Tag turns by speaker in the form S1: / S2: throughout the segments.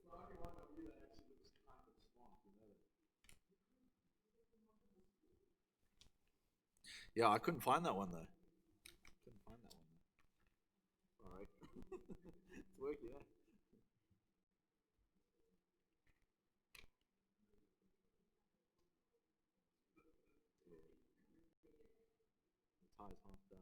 S1: The only one of you that actually looks kind of smart, you know that. Yeah, I couldn't find that one though. Couldn't find that one though. All right. It's working, yeah. Yeah. The tie's half done.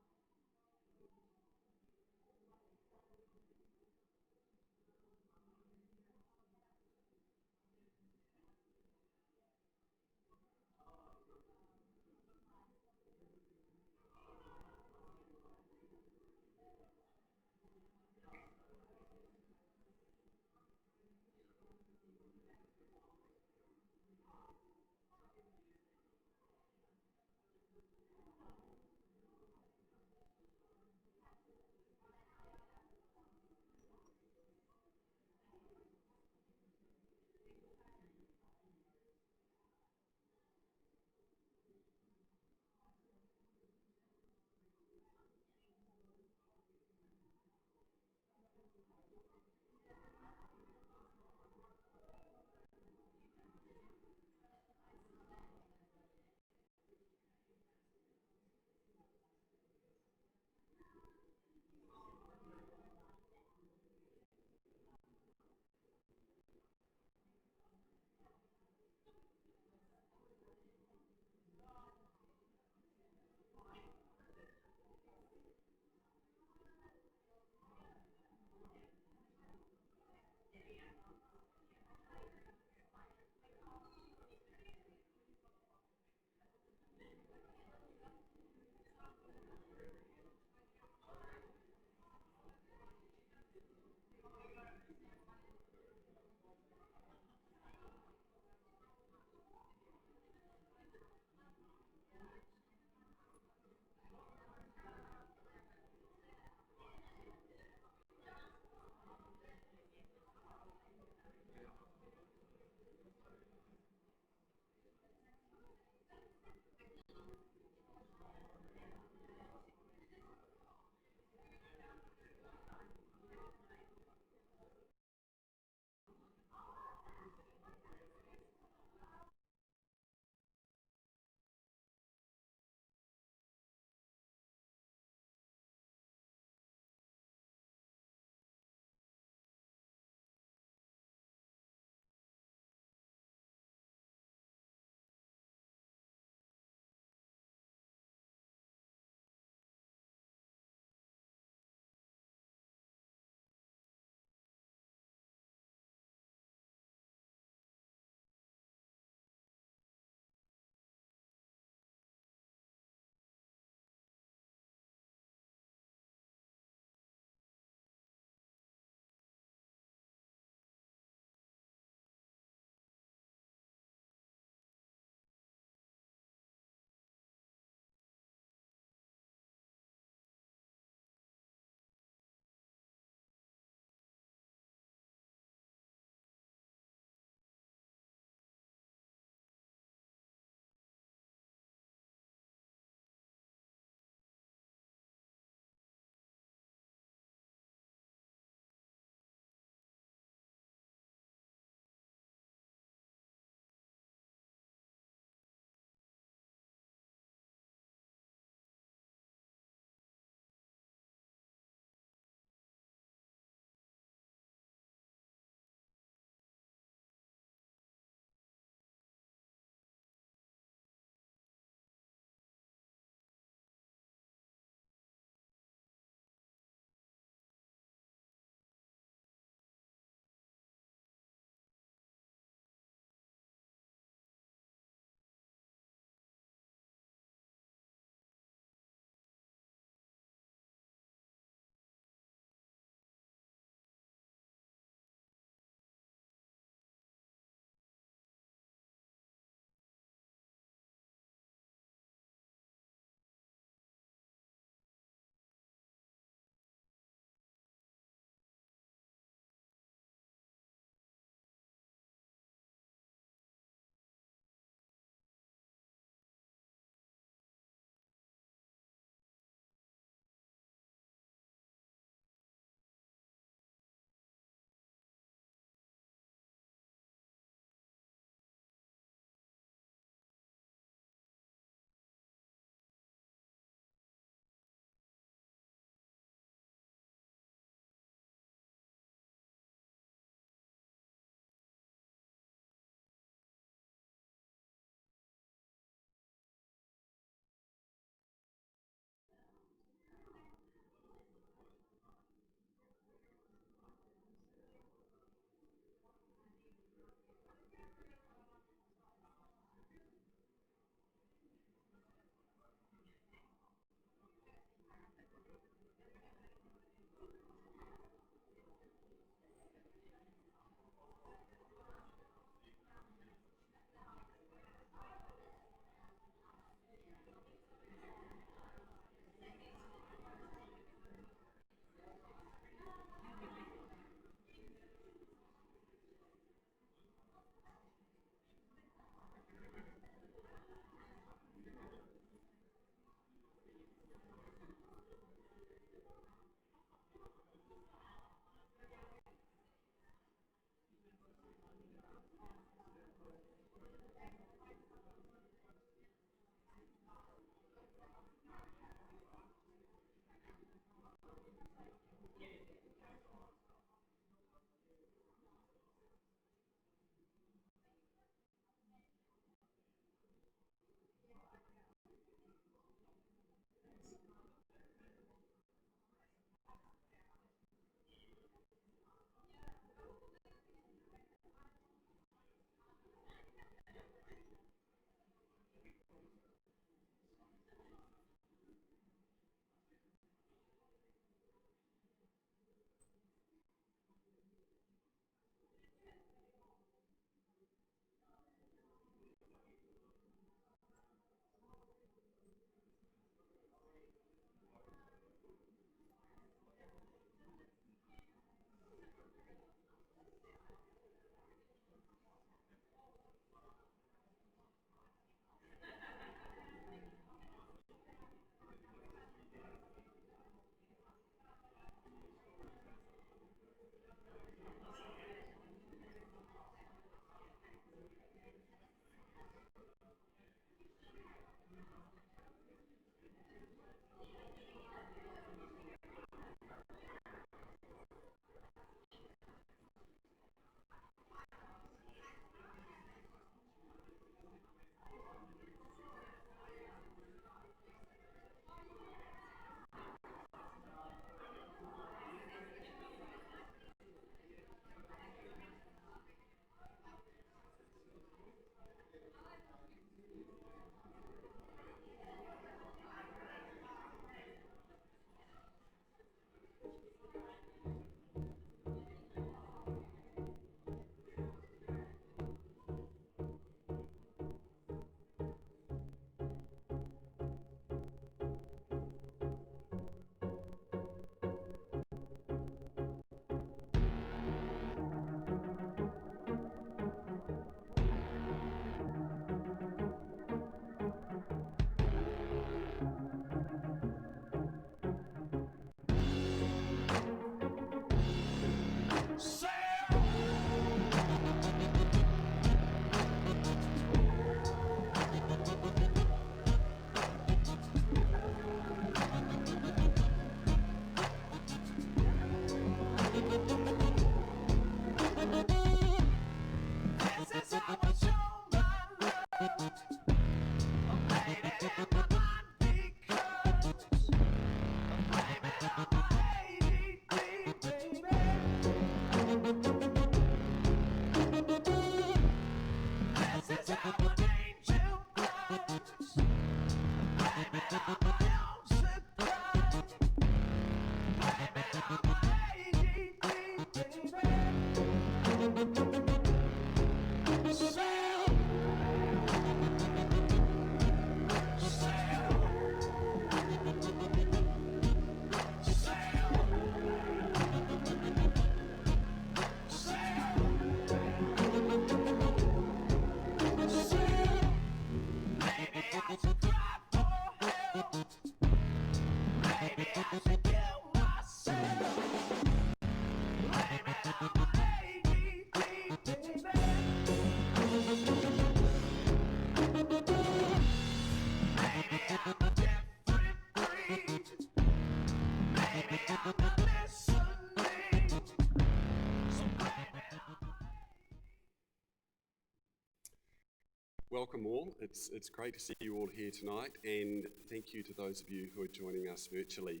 S2: Welcome all. It's great to see you all here tonight, and thank you to those of you who are joining us virtually.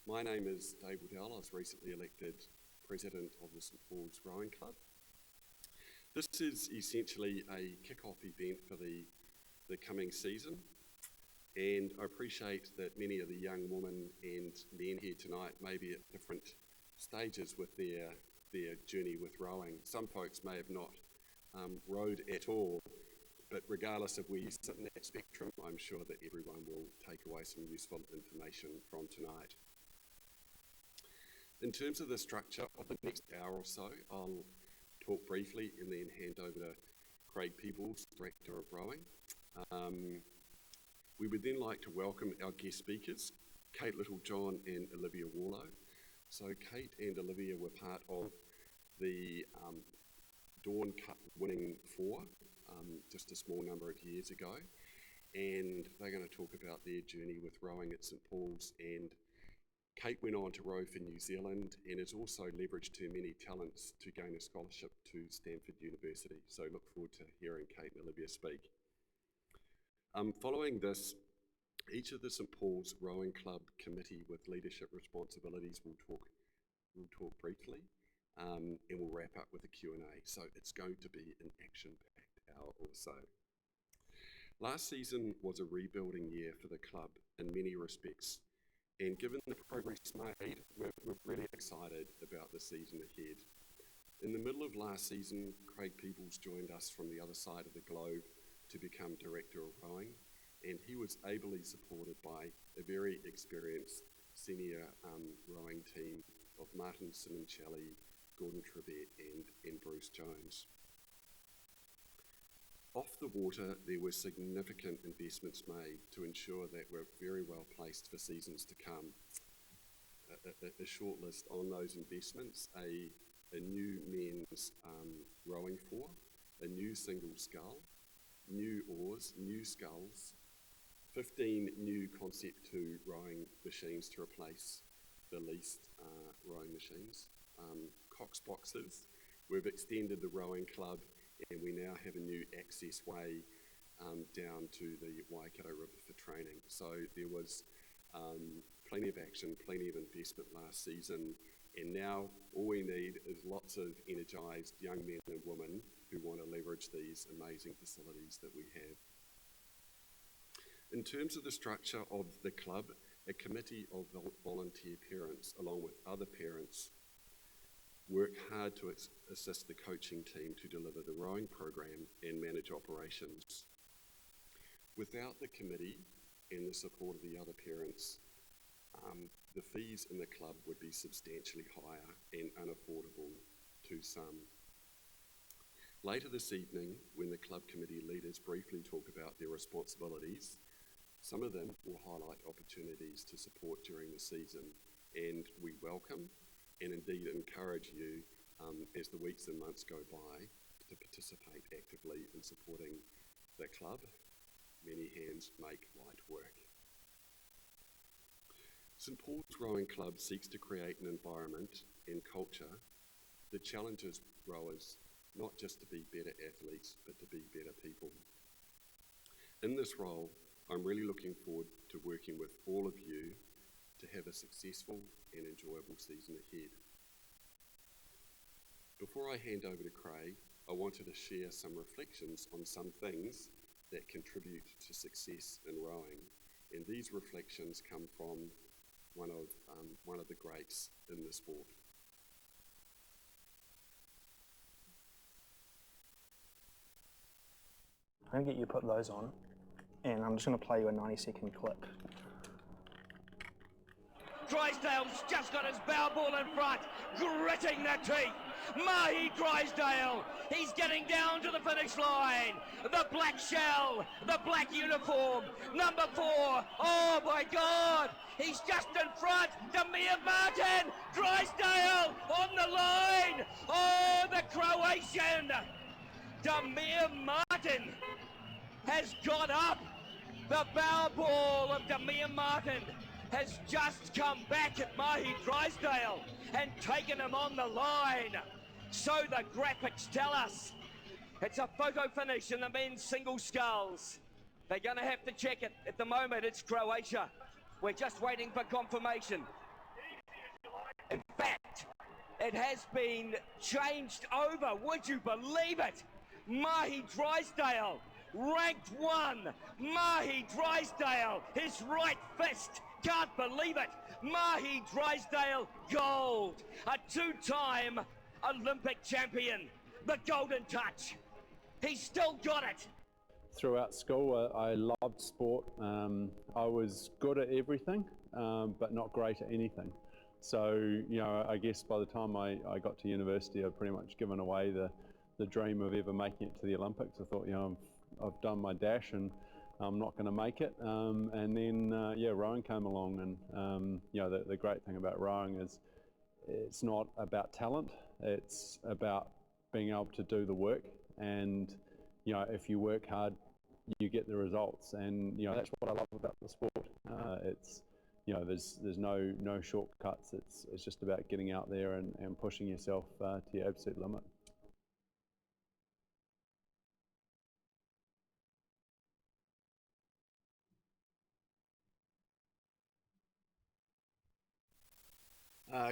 S2: My name is Dave Waddell. I was recently elected President of the St Paul's Rowing Club. This is essentially a kick-off event for the coming season, and I appreciate that many of the young women and men here tonight may be at different stages with their journey with rowing. Some folks may have not rowed at all, but regardless of where you sit in that spectrum, I'm sure that everyone will take away some useful information from tonight. In terms of the structure of the next hour or so, I'll talk briefly and then hand over to Craig Peebles, Director of Rowing. We would then like to welcome our guest speakers, Kate Littlejohn and Olivia Warlow. So Kate and Olivia were part of the Dawn Cup winning four, just a small number of years ago, and they're going to talk about their journey with rowing at St Paul's. And Kate went on to row for New Zealand and has also leveraged her many talents to gain a scholarship to Stanford University. So look forward to hearing Kate and Olivia speak. Following this, each of the St Paul's Rowing Club committee with leadership responsibilities will talk briefly, and we'll wrap up with a Q&A. So it's going to be an action-packed hour or so. Last season was a rebuilding year for the club in many respects, and given the progress made, we're really excited about the season ahead. In the middle of last season, Craig Peebles joined us from the other side of the globe to become Director of Rowing, and he was ably supported by a very experienced senior rowing team of Martin Simoncelli, Gordon Trevett and Bruce Jones. Off the water, there were significant investments made to ensure that we're very well placed for seasons to come. A short list on those investments: a new men's rowing four, a new single scull, new oars, new sculls, 15 new Concept 2 rowing machines to replace the leased rowing machines, Cox boxes. We've extended the rowing club, and we now have a new access way down to the Waikato River for training. So there was plenty of action, plenty of investment last season, and now all we need is lots of energised young men and women who want to leverage these amazing facilities that we have. In terms of the structure of the club, a committee of volunteer parents, along with other parents, work hard to assist the coaching team to deliver the rowing program and manage operations. Without the committee and the support of the other parents, the fees in the club would be substantially higher and unaffordable to some. Later this evening, when the club committee leaders briefly talk about their responsibilities, some of them will highlight opportunities to support during the season, and we welcome and indeed encourage you as the weeks and months go by to participate actively in supporting the club. Many hands make light work. St Paul's Rowing Club seeks to create an environment and culture that challenges rowers not just to be better athletes, but to be better people. In this role, I'm really looking forward to working with all of you to have a successful and enjoyable season ahead. Before I hand over to Craig, I wanted to share some reflections on some things that contribute to success in rowing, and these reflections come from one of the greats in the sport.
S3: I'm going to get you to put those on, and I'm just going to play you a 90-second clip.
S4: Drysdale's just got his bow ball in front, gritting the teeth. Mahi Drysdale, he's getting down to the finish line. The black shell, the black uniform, number 4. Oh my God, he's just in front. Damir Martin, Drysdale on the line. Oh, the Croatian, Damir Martin has got up. The bow ball of Damir Martin has just come back at Mahi Drysdale and taken him on the line. So the graphics tell us. It's a photo finish in the men's single sculls. They're going to have to check it. At the moment, it's Croatia. We're just waiting for confirmation. In fact, it has been changed over. Would you believe it? Mahi Drysdale, ranked 1. Mahi Drysdale, his right fist. Can't believe it. Mahi Drysdale, gold. A 2-time Olympic champion. The golden touch. He's still got it.
S5: Throughout school, I loved sport. I was good at everything, but not great at anything. So, you know, I guess by the time I got to university, I'd pretty much given away the dream of ever making it to the Olympics. I thought, you know, I've done my dash and I'm not going to make it. And then, yeah, rowing came along, and you know, the great thing about rowing is it's not about talent. It's about being able to do the work, and you know, if you work hard, you get the results. And you know, that's what I love about the sport. It's, you know, there's no shortcuts. It's just about getting out there and pushing yourself to your absolute limit.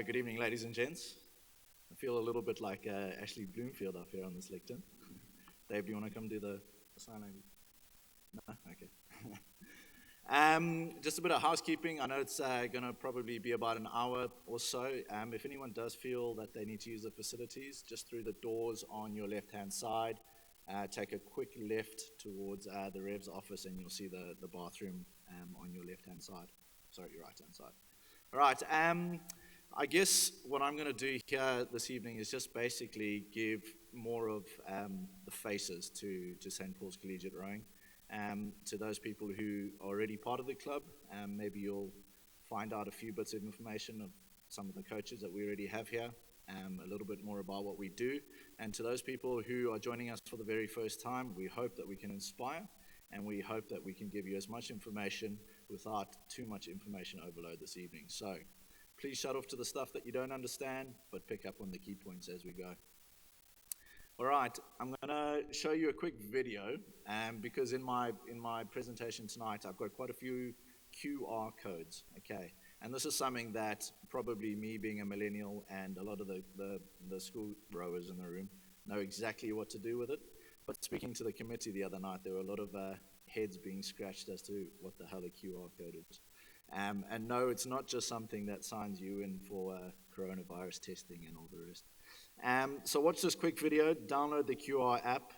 S1: Good evening, ladies and gents. I feel a little bit like Ashley Bloomfield up here on this lectern. Dave, do you want to come do the sign language? No? Okay. Just a bit of housekeeping. I know it's going to probably be about an hour or so. If anyone does feel that they need to use the facilities, just through the doors on your left-hand side, take a quick left towards the Rev's office, and you'll see the bathroom on your left-hand side. Sorry, your right-hand side. All right. I guess what I'm going to do here this evening is just basically give more of the faces to St. Paul's Collegiate Rowing. To those people who are already part of the club, maybe you'll find out a few bits of information of some of the coaches that we already have here, a little bit more about what we do. And to those people who are joining us for the very first time, we hope that we can inspire, and we hope that we can give you as much information without too much information overload this evening. So please shut off to the stuff that you don't understand, but pick up on the key points as we go. All right, I'm going to show you a quick video, because in my presentation tonight, I've got quite a few QR codes, okay? And this is something that probably me being a millennial and a lot of the school rowers in the room know exactly what to do with it. But speaking to the committee the other night, there were a lot of heads being scratched as to what the hell a QR code is. And no, it's not just something that signs you in for coronavirus testing and all the rest. So watch this quick video, download the QR app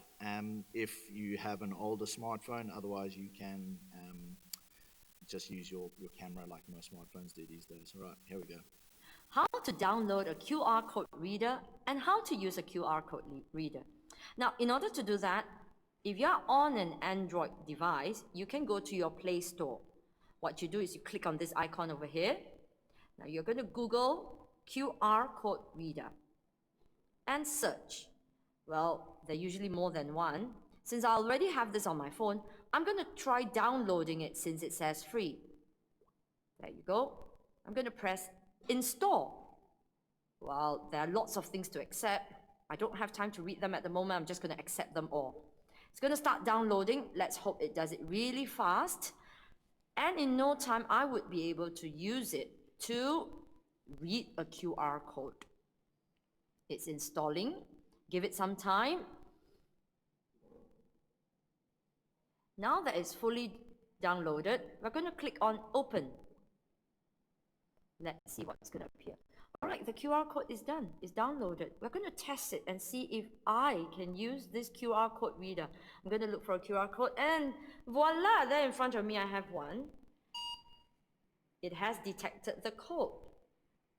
S1: if you have an older smartphone. Otherwise, you can just use your camera like most smartphones do these days. All right, here we go.
S6: How to download a QR code reader and how to use a QR code reader. Now, in order to do that, if you're on an Android device, you can go to your Play Store. What you do is you click on this icon over here. Now you're going to Google QR code reader and search. Well, there are usually more than one. Since I already have this on my phone, I'm going to try downloading it since it says free. There you go. I'm going to press install. Well, there are lots of things to accept. I don't have time to read them at the moment. I'm just going to accept them all. It's going to start downloading. Let's hope it does it really fast. And in no time, I would be able to use it to read a QR code. It's installing. Give it some time. Now that it's fully downloaded, we're going to click on Open. Let's see what's going to appear. All right, the QR code is done. It's downloaded. We're going to test it and see if I can use this QR code reader. I'm going to look for a QR code, and voila, there in front of me I have one. It has detected the code.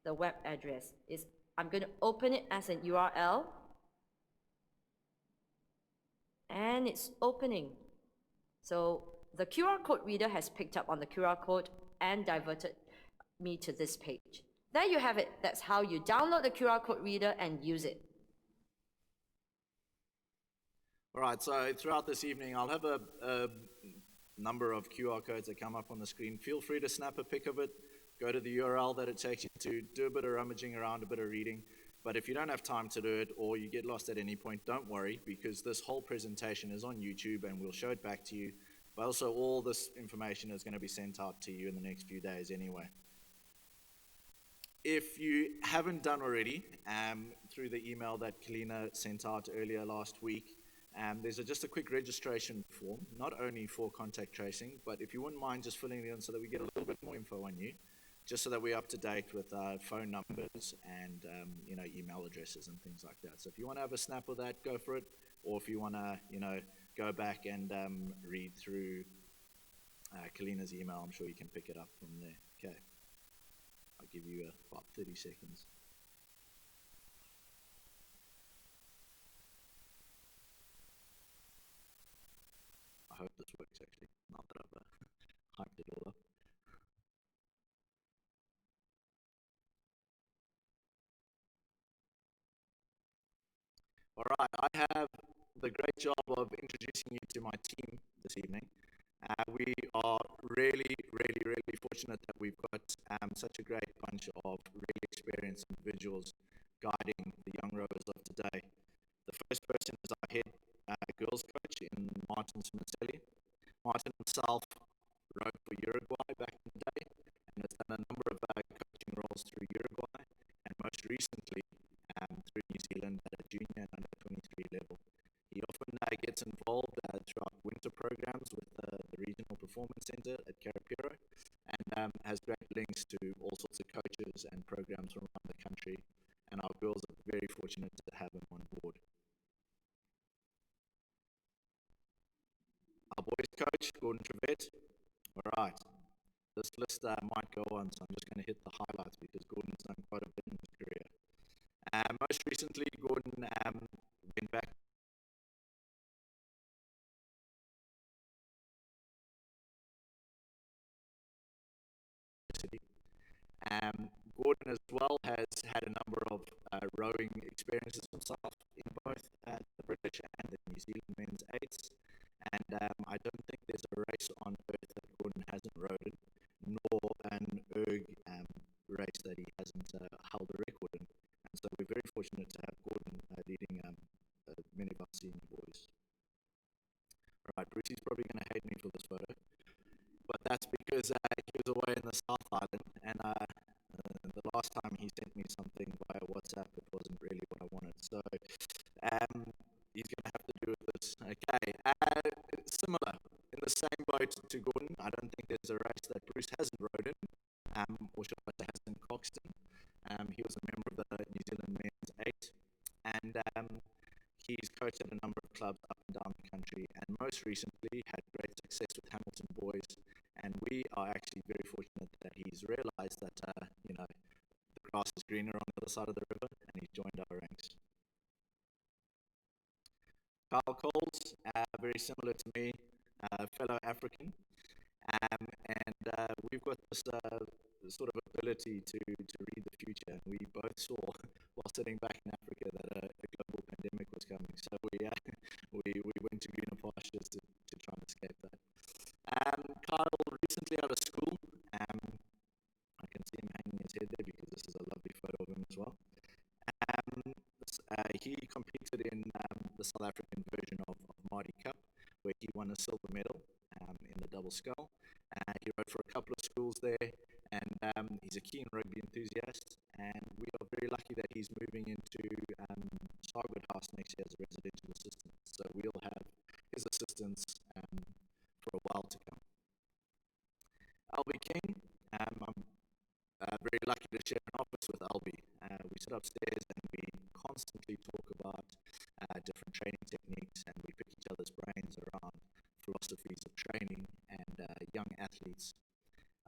S6: The web address is, I'm going to open it as an URL, and it's opening. So the QR code reader has picked up on the QR code and diverted me to this page. There you have it. That's how you download the QR code reader and use it.
S1: All right, so throughout this evening, I'll have a number of QR codes that come up on the screen. Feel free to snap a pic of it, go to the URL that it takes you to, do a bit of rummaging around, a bit of reading. But if you don't have time to do it, or you get lost at any point, don't worry, because this whole presentation is on YouTube and we'll show it back to you. But also all this information is going to be sent out to you in the next few days anyway. If you haven't done already, through the email that Kalina sent out earlier last week, there's just a quick registration form, not only for contact tracing, but if you wouldn't mind just filling it in so that we get a little bit more info on you, just so that we're up to date with phone numbers and email addresses and things like that. So if you want to have a snap of that, go for it. Or if you want to go back and read through Kalina's email, I'm sure you can pick it up from there. Okay. I'll give you about 30 seconds. I hope this works actually, not that I've hyped it all up. All right, I have the great job of introducing you to my team this evening. We are really, really, really fortunate that we've got such a great bunch of really experienced individuals guiding the young rowers of today. The first person is our head girls coach in Martin Smicelli. Martin himself rowed for Uruguay back in the day and has done a number of coaching roles through Uruguay and most recently through New Zealand at a junior and under 23 level. He often gets involved throughout winter programs with the Regional Performance Center at Carapiro and has great links to all sorts of coaches and programs from around the country, and our girls are very fortunate to have him on board. Our boys coach, Gordon Trevette. All right, this list might go on, so I'm just going to hit the highlights because Gordon's done quite a bit in his career. Most recently, Gordon went back City. Gordon as well has had a number of rowing experiences himself in both the British and the New Zealand men's eights, and I don't think there's a race on earth that Gordon hasn't rowed in, nor an erg race that he hasn't held a record in, and so we're very fortunate to have Gordon leading many of our senior boys. Alright, Brucey's probably going to hate me for this photo, but that's because he was away in the South Island, and the last time he sent me something via WhatsApp, it wasn't really what I wanted. So he's going to have to do with this. Okay, similar, in the same boat to Gordon, I don't think there's a race that Bruce hasn't rowed in, or should I say hasn't Coxton. He was a member of the New Zealand men's eight, and he's coached at a number of clubs up and down the country, and most recently had great success with Hamilton boys. And we are actually very fortunate that he's realized that, the grass is greener on the other side of the river, and he's joined our ranks. Kyle Coles, very similar to me, fellow African, and we've got this sort of ability to read the future. And we both saw, while sitting back in Africa, that a global pandemic was coming. So we went to greener pastures to try and escape that. Kyle recently out of school. I can see him hanging his head there because this is a lovely photo of him as well. He competed in the South African version of Mardi Cup, where he won a silver medal in the double scull. He rode for a couple of schools there, and he's a keen rugby enthusiast. And we are very lucky that he's moving into Starwood House next year as a residential assistant. So we'll have his assistance for a while to come. Albie King, I'm very lucky to share an office with Albie. We sit upstairs and we constantly talk about different training techniques, and we pick each other's brains around philosophies of training and young athletes.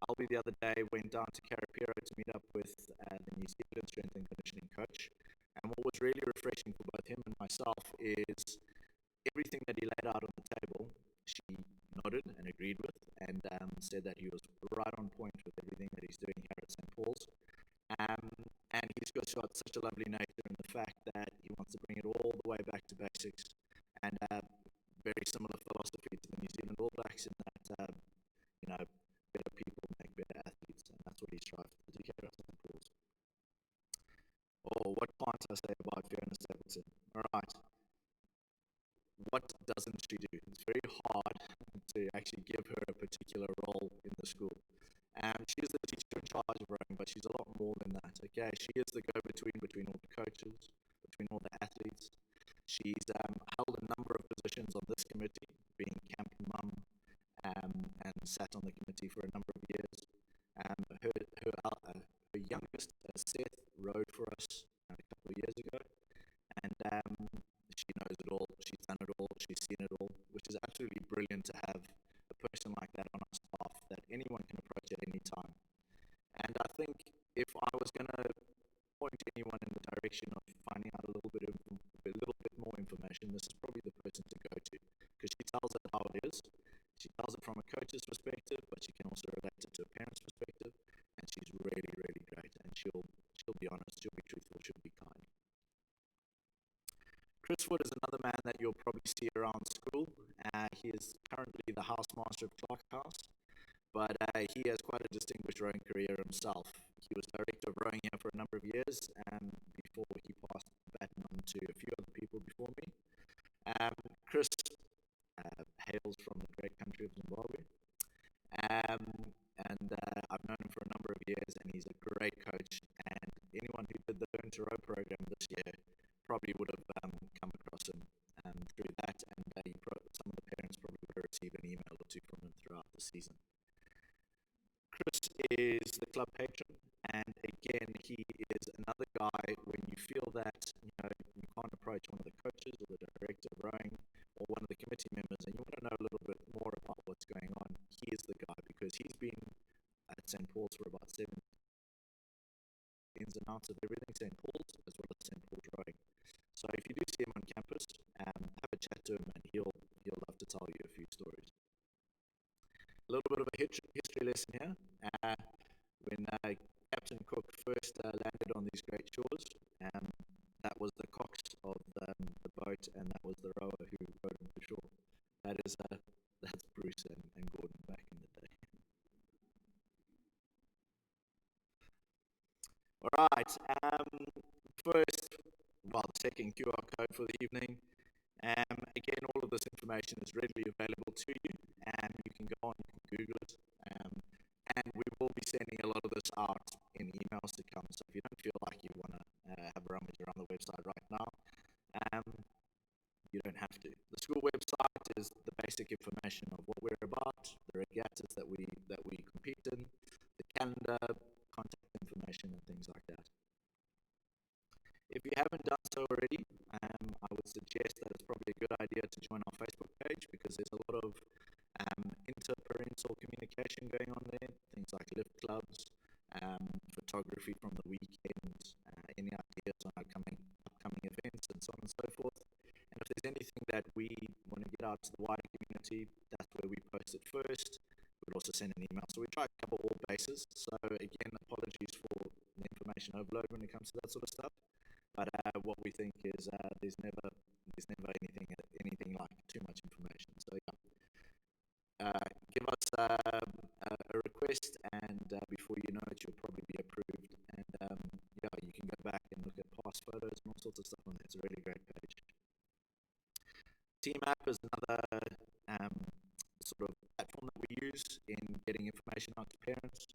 S1: Albie the other day went down to Carapiro to meet up with the New Zealand strength and conditioning coach. And what was really refreshing for both him and myself is everything that he laid out on the table, she nodded and agreed with, and said that he was right on point with everything that he's doing here at St. Paul's. And he's got such a lovely nature in the fact that he wants to bring it all the way back to basics, and very similar philosophy to the New Zealand All Blacks in that, better people make better athletes, and that's what he strives to do here at St. Paul's. Oh, what can't I say about Fiona Stapleton? All right. What doesn't she do? It's very hard to actually give her a particular role in the school. She is the teacher in charge of rowing, but she's a lot more than that. Okay, she is the go-between between all the coaches, between all the athletes. She's held a number of positions on this committee, being camp mum, and sat on the committee for a number of years. Her youngest, Seth, rowed for us a couple of years ago, and she knows it all, she's done it all, she's seen it all, which is absolutely brilliant to have a person like that on our staff that anyone can approach at any time. And I think if I was going to point anyone in the direction of finding out a little bit more information, this is probably the person to go to, because she tells it how it is. She tells it from a coach's perspective, but she can also relate it to a parent's perspective, and she's really, really great. And she'll be honest, she'll be truthful, she'll be kind. Chris Wood is another man that you'll probably see around school. He is currently the housemaster of Clark House, but he has quite a distinguished rowing career himself. He was director of rowing here for a number of years before he passed the baton on to a few other people before me. Chris hails from the great country of Zimbabwe, and I've known him for a number of years, and he's a great coach. And anyone who did the Learn to Row program this year probably would have come across him through that, and some of the parents probably would have received an email or two from him throughout the season. Chris is the club patron, and again, he is another guy when you feel that you can't approach one of the coaches or the director of rowing or one of the committee members, and you want to know a little bit more about what's going on. He is the guy, because he's been at St. Paul's for about 7 ins and outs of everything St. Paul's as well as St. Paul's rowing. So if you do see him on campus, have a chat to him, and he'll love to tell you a few stories. A little bit of a history lesson here. When Captain Cook first landed on these great shores, that was the cox of the boat, and that was the rower who rowed him to shore. That's Bruce and Gordon back in the day. All right. The second QR code for the evening. Again, all of this information is readily available to you, and you can go on, you can Google it, and we will be sending a lot of this out in emails to come. So if you don't feel like you want to have a rummage around the website right now, you don't have to. The school website is the basic information of what we're about, the regattas that we compete in, the calendar, contact information, and things like that. If you haven't done so already, I would suggest that it's probably a good idea to join our Facebook page, because there's a lot of interparental communication going on there, things like lift clubs, photography from the weekend, any ideas on upcoming events, and so on and so forth. And if there's anything that we want to get out to the wider community, that's where we post it first. We'd also send an email. So we try to cover all bases. So again, apologies for the information overload when it comes to that sort of stuff. But what we think is there's never anything like too much information. So yeah, give us a request, and before you know it, you'll probably be approved. And you can go back and look at past photos and all sorts of stuff on there. It's a really great page. Team app is another sort of platform that we use in getting information out to parents.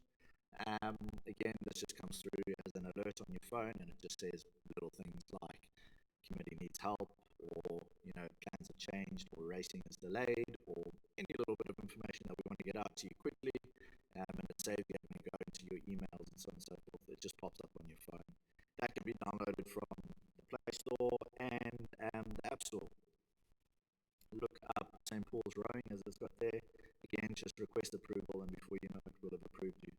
S1: Again, this just comes through as an alert on your phone, and it just says little things like committee needs help, or plans have changed, or racing is delayed, or any little bit of information that we want to get out to you quickly, and it saves you having to go into your emails and so on and so forth. It just pops up on your phone. That can be downloaded from the Play Store and the App Store. Look up St. Paul's Rowing as it's got there. Again, just request approval, and before you know it, we'll have approved you.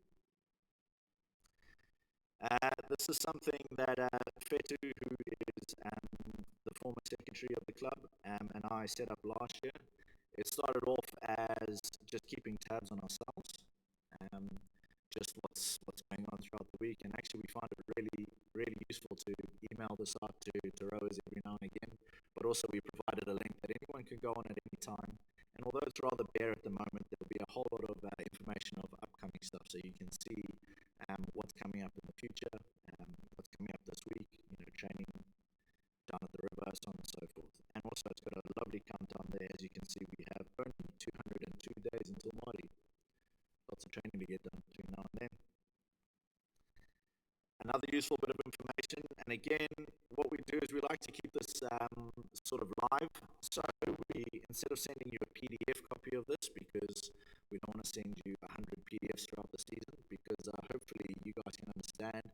S1: This is something that Fetu, who is the former secretary of the club, and I set up last year. It started off as just keeping tabs on ourselves, just what's going on throughout the week, and actually we find it really, really useful to email this out to rowers every now and again, but also we provided a link that anyone can go on at any time, and although it's rather bare at the moment, there'll be a whole lot of information of upcoming stuff, so you can see what's coming up in the future, what's coming up this week, training down at the river, so on and so forth. And also it's got a lovely countdown there. As you can see, we have only 202 days until Mardi. Lots of training to get done between now and then. Another useful bit of information, and again, what we do is we like to keep this sort of live. So we, instead of sending you a PDF copy of this, because we don't want to send you 100 PDFs throughout the season, because hopefully you guys can understand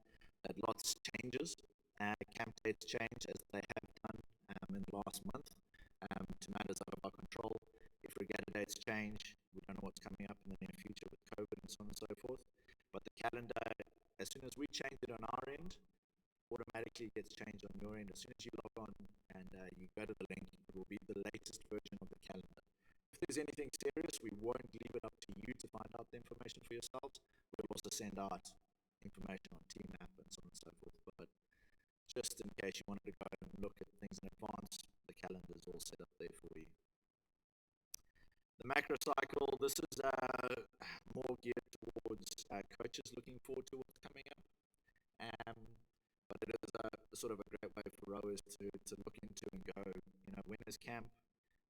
S1: that lots changes. Camp dates change as they have done in the last month to matters out of our control. If regatta dates change, we don't know what's coming up in the near future with COVID and so on and so forth. But the calendar, as soon as we change it on our end, automatically gets changed on your end. As soon as you log on and you go to the link, it will be the latest version of the calendar. If there's anything serious, we won't leave it up to you to find out the information for yourselves. We'll also send out information on Team App and so on and so forth. But just in case you wanted to go and look at things in advance, the calendar is all set up there for you. The macro cycle, this is more geared towards coaches looking forward to what's coming up. But it is a sort of a great way for rowers to look into and go, when is camp?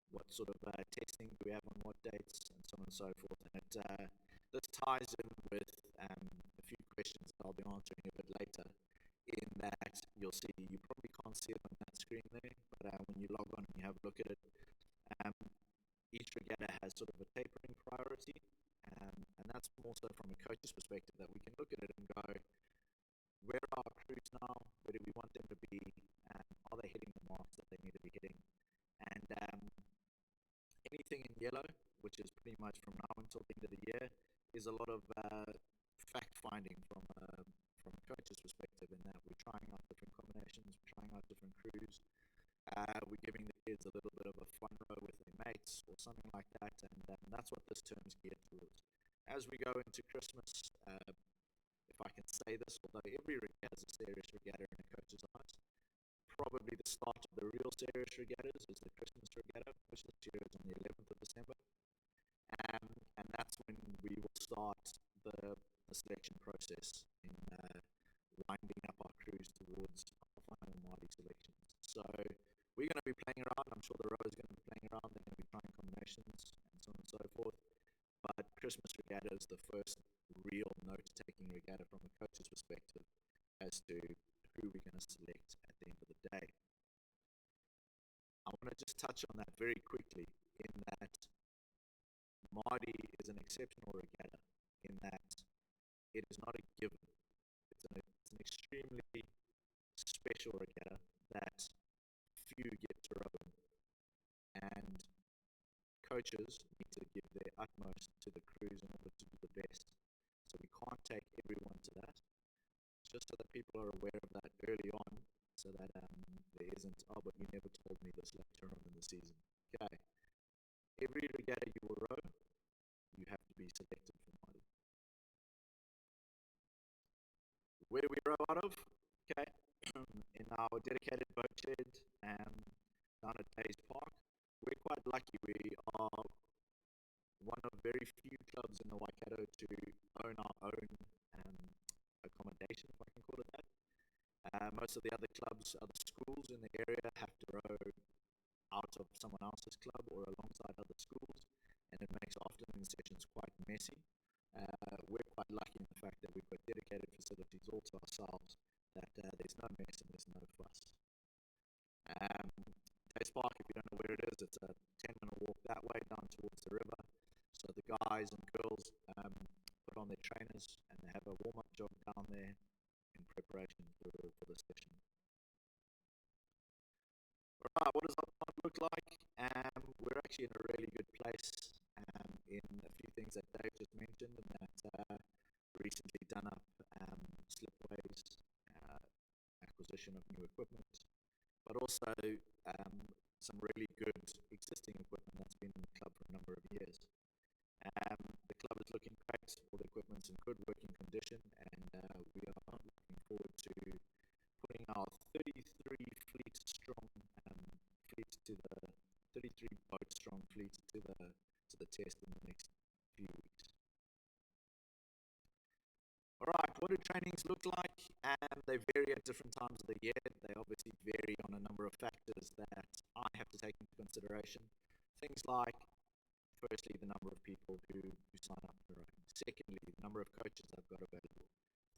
S1: What sort of testing do we have on what dates? And so on and so forth. And this ties in with a few questions that I'll be answering a bit later, in that you'll see, you probably can't see it on that screen there, but when you log on and you have a look at it, each regatta has sort of a tapering priority, and that's more so from a coach's perspective, that we can look at it and go, where are our crews now? Where do we want them to be? Are they hitting the marks that they need to be hitting? And anything in yellow, which is pretty much from now until the end of the year, is a lot of fact-finding from a coach's perspective, in that we're trying out different combinations, we're trying out different crews, we're giving the kids a little bit of a fun row with their mates or something like that, and that's what this term's geared towards. As we go into Christmas, if I can say this, although every regatta is a serious regatta in a coach's eyes, probably the start of the real serious regattas is the Christmas regatta, which this year is on the 11th of December, and that's when we will start the selection process in winding up our crews towards our final Mardi selections. So we're going to be playing around. I'm sure the rowers are going to be playing around. They're going to be trying combinations and so on and so forth. But Christmas regatta is the first real note-taking regatta from a coach's perspective as to who we're going to select at the end of the day. I want to just touch on that very quickly, in that Mardi is an exceptional regatta, in that it is not a given. It's an extremely special regatta that few get to row in, and coaches need to give their utmost to the crews in order to do the best. So we can't take everyone to that, just so that people are aware of that early on, so that there isn't, oh, but you never told me this later on in the season. Okay, every regatta you will row, you have to be selected for Mardi. Where do we row out of? Okay, in our dedicated boat shed down at Days Park. We're quite lucky. We are one of very few clubs in the Waikato to own our own accommodation, if I can call it that. Most of the other clubs, other schools in the area, have to row out of someone else's club or alongside other schools, and it makes afternoon sessions quite messy. we're quite lucky in the fact that we've got dedicated facilities all to ourselves, that there's no mess and there's no fuss. Dace Park, if you don't know where it is, it's a 10-minute walk that way down towards the river. So the guys and girls put on their trainers and they have a warm-up jog down there in preparation for the session. Alright, what does our pond look like? We're actually in a really good place in a few things that Dave just mentioned, and that recently done up slipways, acquisition of new equipment, but also some really good existing equipment that's been in the club for a number of years. The club is looking great, all the equipment's in good working condition, and we are looking forward to putting our 33 fleet strong fleet to the 33 boat strong fleet to the test in the next few weeks. Alright, what do trainings look like? They vary at different times of the year. They obviously vary on a number of factors that I have to take into consideration. Things like, firstly, the number of people who sign up for rowing. Secondly, the number of coaches I've got available.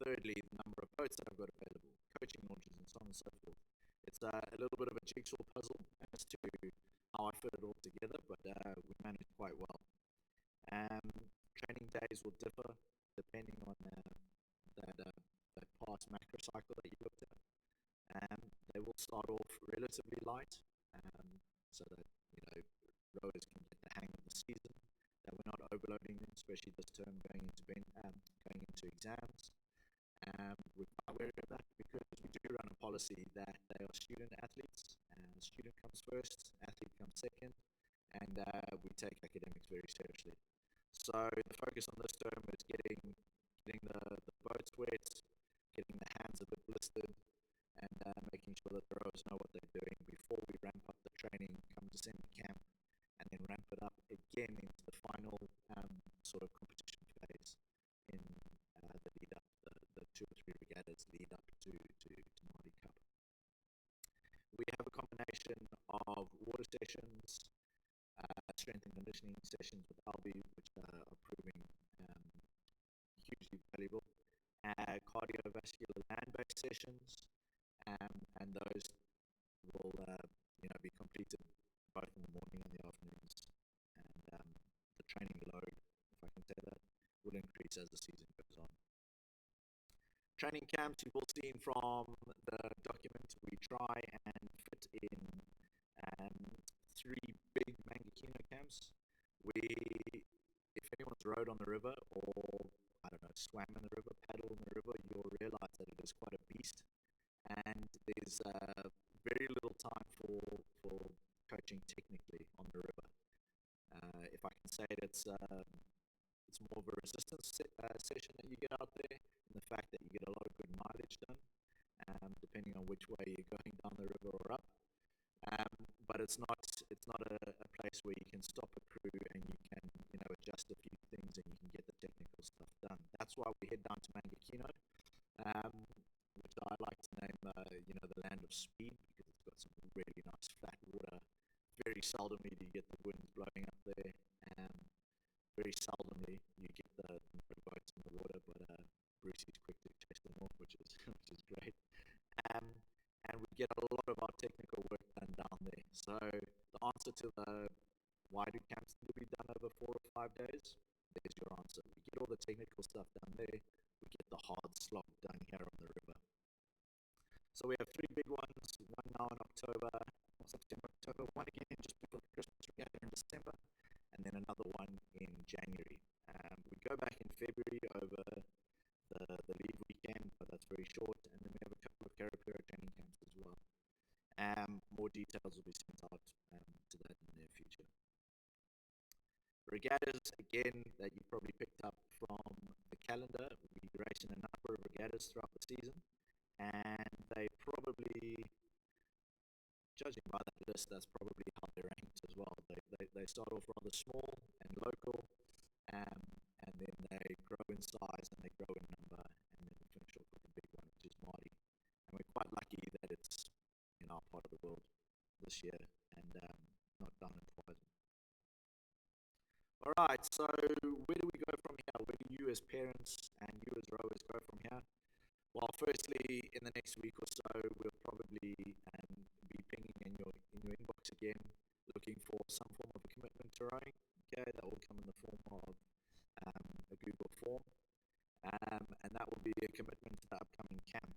S1: Thirdly, the number of boats that I've got available, coaching launches, and so on and so forth. It's a little bit of a jigsaw puzzle as to how I fit it all together, but we manage quite well. Training days will differ depending on that past macro cycle that you looked at. They will start off relatively light, so that rowers can get the hang of the season, that we're not overloading them, especially this term going into exams. We're quite aware of that because we do run a policy that they are student athletes, and student comes first, athlete comes second, and we take academics very seriously. So the focus on this term is getting the boats wet, getting the hands a bit blistered, and making sure that the rowers know what they're doing before we ramp up the training come December camp, and then ramp it up again into the final sort of competition phase in the lead up, the 2 or 3 regattas lead up to Māori Cup. We have a combination of water sessions, strength and conditioning sessions with Albi, which are proving hugely valuable, cardiovascular land-based sessions, and those will be completed both in the morning and the afternoons, and the training load, if I can say that, will increase as the season goes on. Training camps, you've all seen from the document, we try and fit in 3 big Mangakino camps. If anyone's rowed on the river or, I don't know, swam in the river, paddled in the river, you'll realize that it is quite a beast, and there's very little time for coaching technically on the river. If I can say it, it's more of a resistance session that you get out there, in the fact that you get a lot of good mileage done, depending on which way you're going down the river or up. But it's not a place where you can stop a crew and you can adjust a few things and you can get the technical stuff done. That's why we head down to Mangakino, which I like to name the land of speed, because it's got some really nice flat water. Very seldomly do you get the winds blowing up there. Very seldomly you get the motorboats in the water, but Brucey's quick to chase them off, which is great. And we get a lot of our technical work done down there. So the answer to the why do camps need to be done over 4 or 5 days? There's your answer. We get all the technical stuff done there. We get the hard slog done here on the river. So we have 3 big ones, one now in October, one again just before the Christmas regatta in December, and then another one in January. We go back in February over the leave weekend, but that's very short, and then we have a couple of Karapura training camps as well. More details will be sent out to that in the near future. Regattas, again, that you probably picked up from the calendar, we race in a number of regattas throughout the season, and they probably, judging by that list, that's probably how they're ranked as well. They start off rather small and local, and then they grow in size and they grow in number, and then we finish off with the big one, which is Māori. And we're quite lucky that it's in our part of the world this year, and not down in Twizel. Alright, so where do we go from here? Where do you as parents and you as rowers go from here? Well, firstly, in the next week or so, we'll probably be pinging in your inbox again, looking for some form of a commitment to rowing. Okay, that will come in the form of a Google form, and that will be a commitment to the upcoming camp.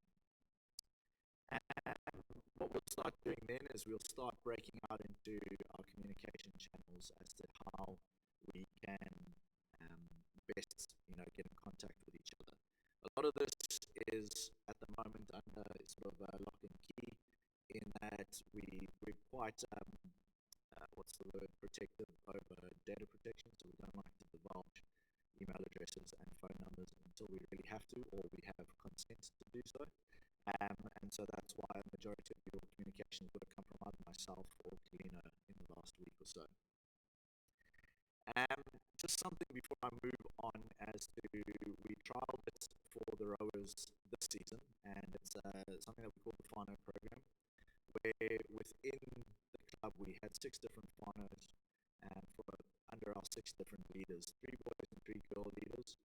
S1: And what we'll start doing then is we'll start breaking out into our communication channels as to how we can best, get in contact with each other. A lot of this is at the moment under sort of lock and key, in that we're quite protective over data protection, so we don't like to divulge email addresses and phone numbers until we really have to, or we have consent to do so. And so that's why a majority of your communications would have come from either myself or Kalina in the last week or so. Just something before I move on as to, we trialed it for the rowers this season, and it's something that we call the whānau program, where within the club we had 6 different whānaus under our 6 different leaders, 3 boys and 3 girl leaders,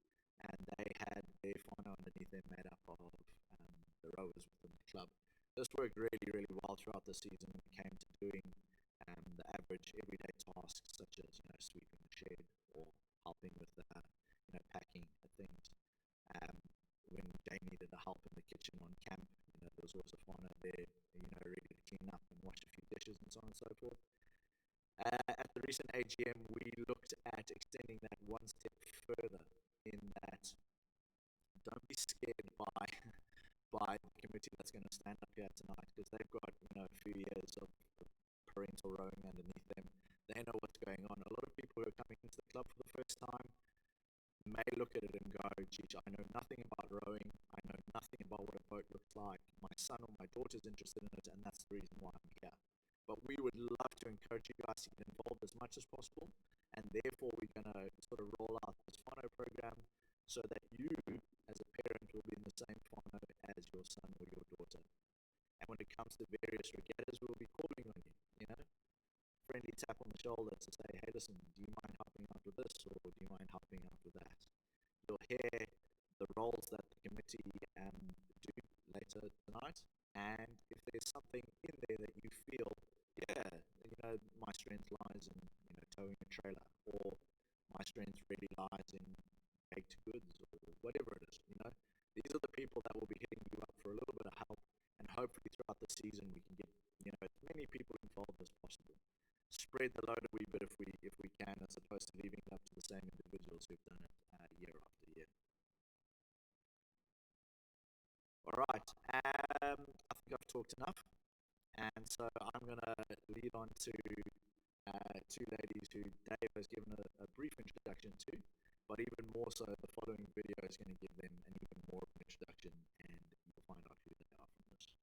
S1: and they had their whānau underneath them made up of the rowers within the club. This worked really, really well throughout the season when it came to doing the average everyday tasks such as sweeping the shed or helping with packing things. When Jay needed the help in the kitchen on camp, there was always a whānau there, ready to clean up and wash a few dishes and so on and so forth. At the recent AGM, we looked at extending that one step further, in that don't be scared by the committee that's going to stand up here tonight, because they've got a few years of parental rowing underneath them. They know what's going on. A lot of people who are coming into the club for the first time may look at it and go, geez, I know nothing about rowing, I know nothing about what a boat looks like, my son or my daughter's interested in it, and that's the reason why I'm here. But we would love to encourage you guys to get involved as much as possible, and therefore we're going to sort of roll out this whānau program so that you, as a parent, will be in the same whānau as your son or your daughter. And when it comes to various regattas, we'll be calling on you, friendly tap on the shoulder to say, hey, listen, do you mind helping out with this, or do you mind helping out with that? You'll hear the roles that the committee do later tonight, and if there's something in there that you feel, my strength lies in towing a trailer, or my strength really lies in baked goods, or whatever it is, these are the people that will be hitting you up for a little bit of help, and hopefully throughout the season we can get as many people involved as possible. Spread the load a wee bit if we can, as opposed to leaving it up to the same individuals who've done it year after year. All right, I think I've talked enough, and so I'm going to lead on to 2 ladies who Dave has given a brief introduction to, but even more so, the following video is going to give them an even more of an introduction, and you'll find out who they are from this.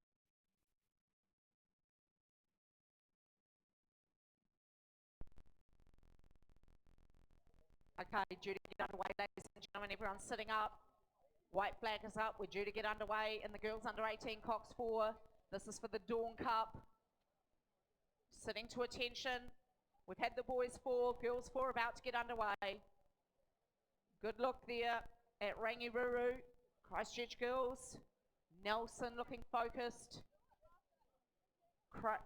S7: Okay, due to get underway, ladies and gentlemen, everyone's sitting up. White flag is up. We're due to get underway in the girls under 18 Cox 4. This is for the Dawn Cup. Sitting to attention. We've had the boys 4, girls 4 about to get underway. Good look there at Rangiruru, Christchurch girls. Nelson looking focused.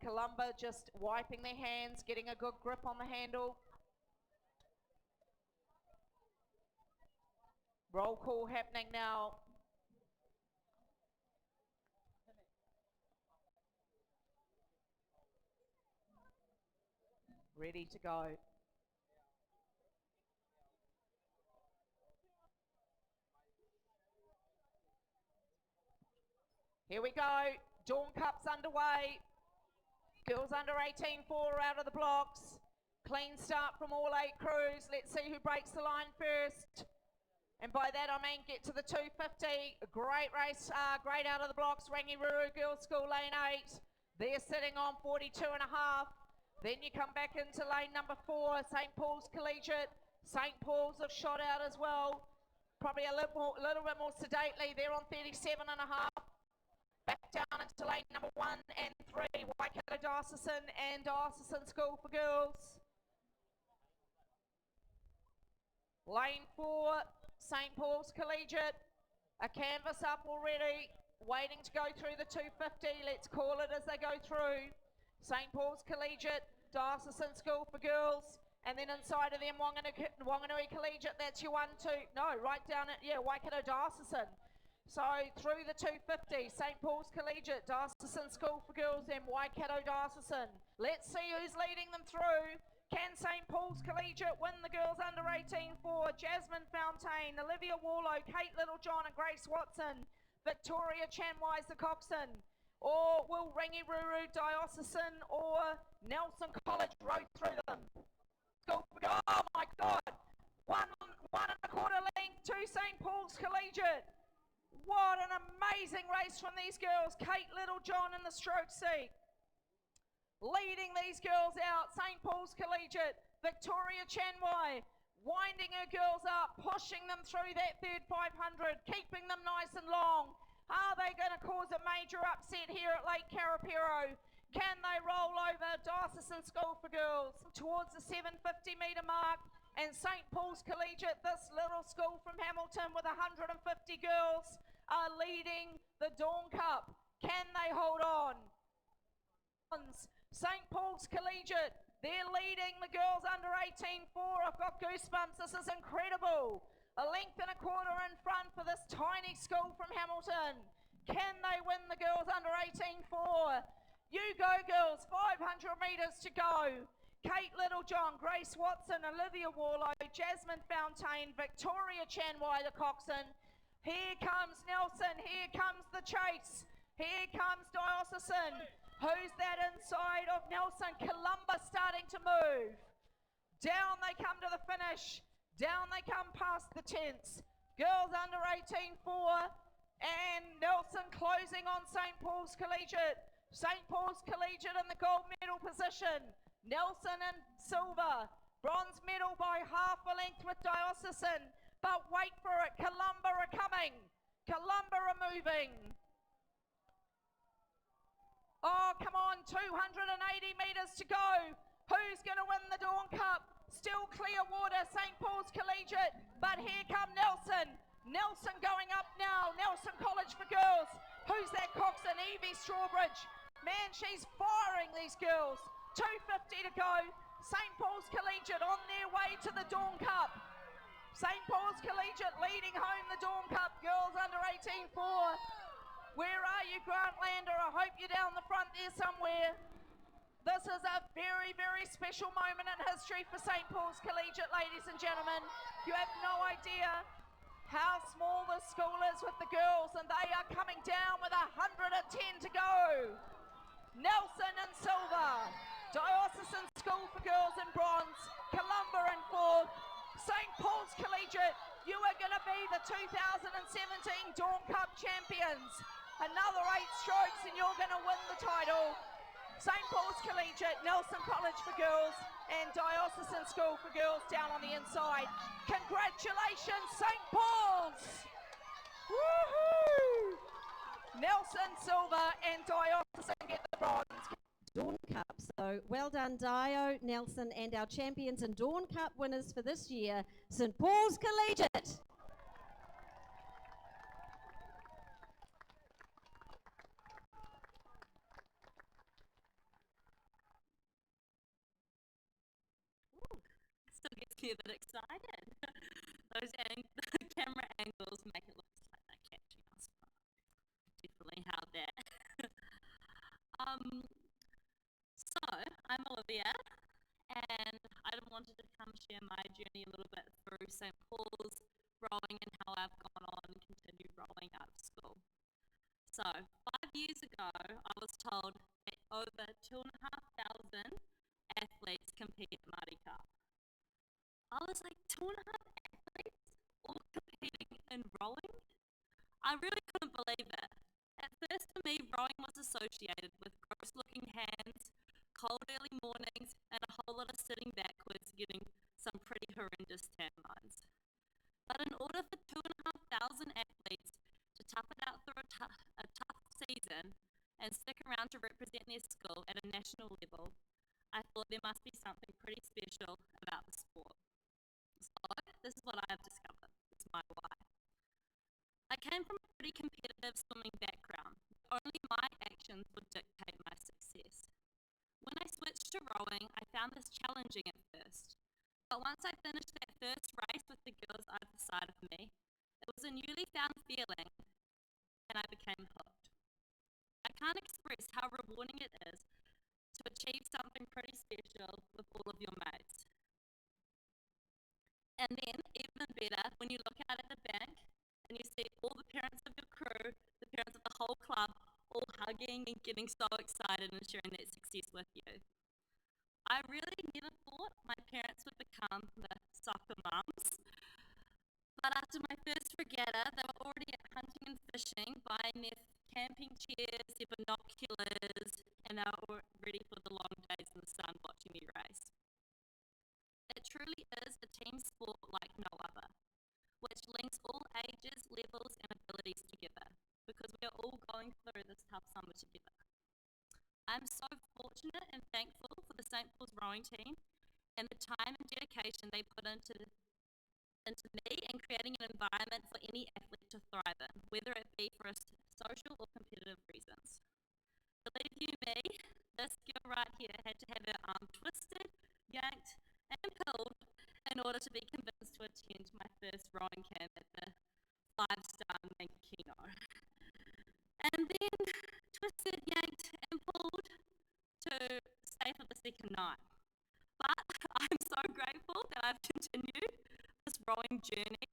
S7: Columba just wiping their hands, getting a good grip on the handle. Roll call happening now. Ready to go. Here we go. Dawn Cup's underway. Girls under 18 4 out of the blocks. Clean start from all 8 crews. Let's see who breaks the line first. And by that I mean get to the 250. A great race, great out of the blocks. Rangiruru Girls School lane 8. They're sitting on 42 and a half. Then you come back into lane number 4, St. Paul's Collegiate. St. Paul's have shot out as well. Probably a little bit more sedately. They're on 37 and a half. Back down into lane number 1 and 3. Waikato Diocesan and Diocesan School for Girls. Lane 4, St. Paul's Collegiate, a canvas up already, waiting to go through the 250. Let's call it as they go through. St. Paul's Collegiate, Diocesan School for Girls, and then inside of them, Wanganui Collegiate, that's your 1, 2. No, right down at, yeah, Waikato Diocesan. So through the 250, St. Paul's Collegiate, Diocesan School for Girls, and Waikato Diocesan. Let's see who's leading them through. Can St. Paul's Collegiate win the girls under 18 for Jasmine Fountain, Olivia Warlow, Kate Littlejohn and Grace Watson, Victoria Chanwise the coxswain, or will Rangiruru Diocesan or Nelson College row through them? Oh my God! One and a quarter length to St. Paul's Collegiate. What an amazing race from these girls. Kate Littlejohn in the stroke seat. Leading these girls out, St. Paul's Collegiate, Victoria Chanwai, winding her girls up, pushing them through that third 500, keeping them nice and long. Are they going to cause a major upset here at Lake Karapiro? Can they roll over Diocesan School for Girls towards the 750 metre mark? And St. Paul's Collegiate, this little school from Hamilton with 150 girls, are leading the Dawn Cup. Can they hold on? St. Paul's Collegiate, they're leading the girls under 18-4. I've got goosebumps. This is incredible. A length and a quarter in front for this tiny school from Hamilton. Can they win the girls under 18-4? You go, girls. 500 metres to go. Kate Littlejohn, Grace Watson, Olivia Warlow, Jasmine Fountain, Victoria Chanwai, the coxswain. Here comes Nelson. Here comes the chase. Here comes Diocesan. Who's that inside of Nelson? Columba starting to move. Down they come to the finish. Down they come past the tents. Girls under 18-4 and Nelson closing on St. Paul's Collegiate. St. Paul's Collegiate in the gold medal position. Nelson in silver. Bronze medal by half a length with Diocesan. But wait for it. Columba are coming. Columba are moving. Oh, come on, 280 metres to go. Who's going to win the Dawn Cup? Still clear water, St. Paul's Collegiate. But here come Nelson. Nelson going up now. Nelson College for Girls. Who's that coxswain? Evie Strawbridge. Man, she's firing these girls. 250 to go. St. Paul's Collegiate on their way to the Dawn Cup. St. Paul's Collegiate leading home the Dawn Cup. Girls under 18-4. Where are you, Grantlander? I hope you're down the front there somewhere. This is a very, very special moment in history for St. Paul's Collegiate, ladies and gentlemen. You have no idea how small this school is with the girls, and they are coming down with 110 to go. Nelson in silver, Diocesan School for Girls in bronze, Columba in fourth, St. Paul's Collegiate, you are going to be the 2017 Dawn Cup champions. Another 8 strokes and you're going to win the title. St. Paul's Collegiate, Nelson College for Girls, and Diocesan School for Girls down on the inside. Congratulations, St. Paul's! Woohoo! Nelson silver and Diocesan get the bronze.
S8: Dawn Cup. So well done, Dio, Nelson, and our champions and Dawn Cup winners for this year, St. Paul's Collegiate.
S9: Still gets me a bit excited. Those camera angles make it look like they're catching us. Definitely held that. So, I'm Olivia, and I wanted to come share my journey a little bit through St. Paul's rowing and how I've gone on and continued rowing out of school. So, 5 years ago, I was told that over 2,500 athletes compete at Māori Cup. I was like, 2.5 athletes all competing in rowing? I really couldn't believe it. At first, for me, rowing was associated with gross-looking hands, cold early mornings, and a whole lot of sitting backwards getting some pretty horrendous tan lines. But in order for 2,500 athletes to tough it out through a tough season and stick around to represent their school at a national level, I thought there must be something pretty special about the sport. So this is what I have discovered. It's my why. I came from a pretty competitive swimming background. Only my actions would dictate my success. When I switched to rowing, I found this challenging at first. But once I finished that first race with the girls either side of me, it was a newly found feeling, and I became hooked. I can't express how rewarding it is to achieve something pretty special with all of your mates. And then, even better, when you look out at the bank and you see all the parents of your crew, the parents of the whole club, all hugging and getting so excited and sharing that success with you. I really never thought my parents would become the soccer mums, but after my first regatta, they were already at hunting and fishing, buying their camping chairs, their binoculars, and they were all ready for the long days in the sun watching me race. It truly is a team sport like no other, which links all ages, levels, and abilities together, because we are all going through this tough summer together. I'm so fortunate and thankful for the St. Paul's rowing team and the time and dedication they put into me and creating an environment for any athlete to thrive in, whether it be for social or competitive reasons. Believe you me, this girl right here had to have her arm twisted, yanked, and pulled in order to be convinced to attend my first rowing camp at the 5-star Mankino. And then twisted, yanked, and pulled to stay for the second night. But I'm so grateful that I've continued this rowing journey.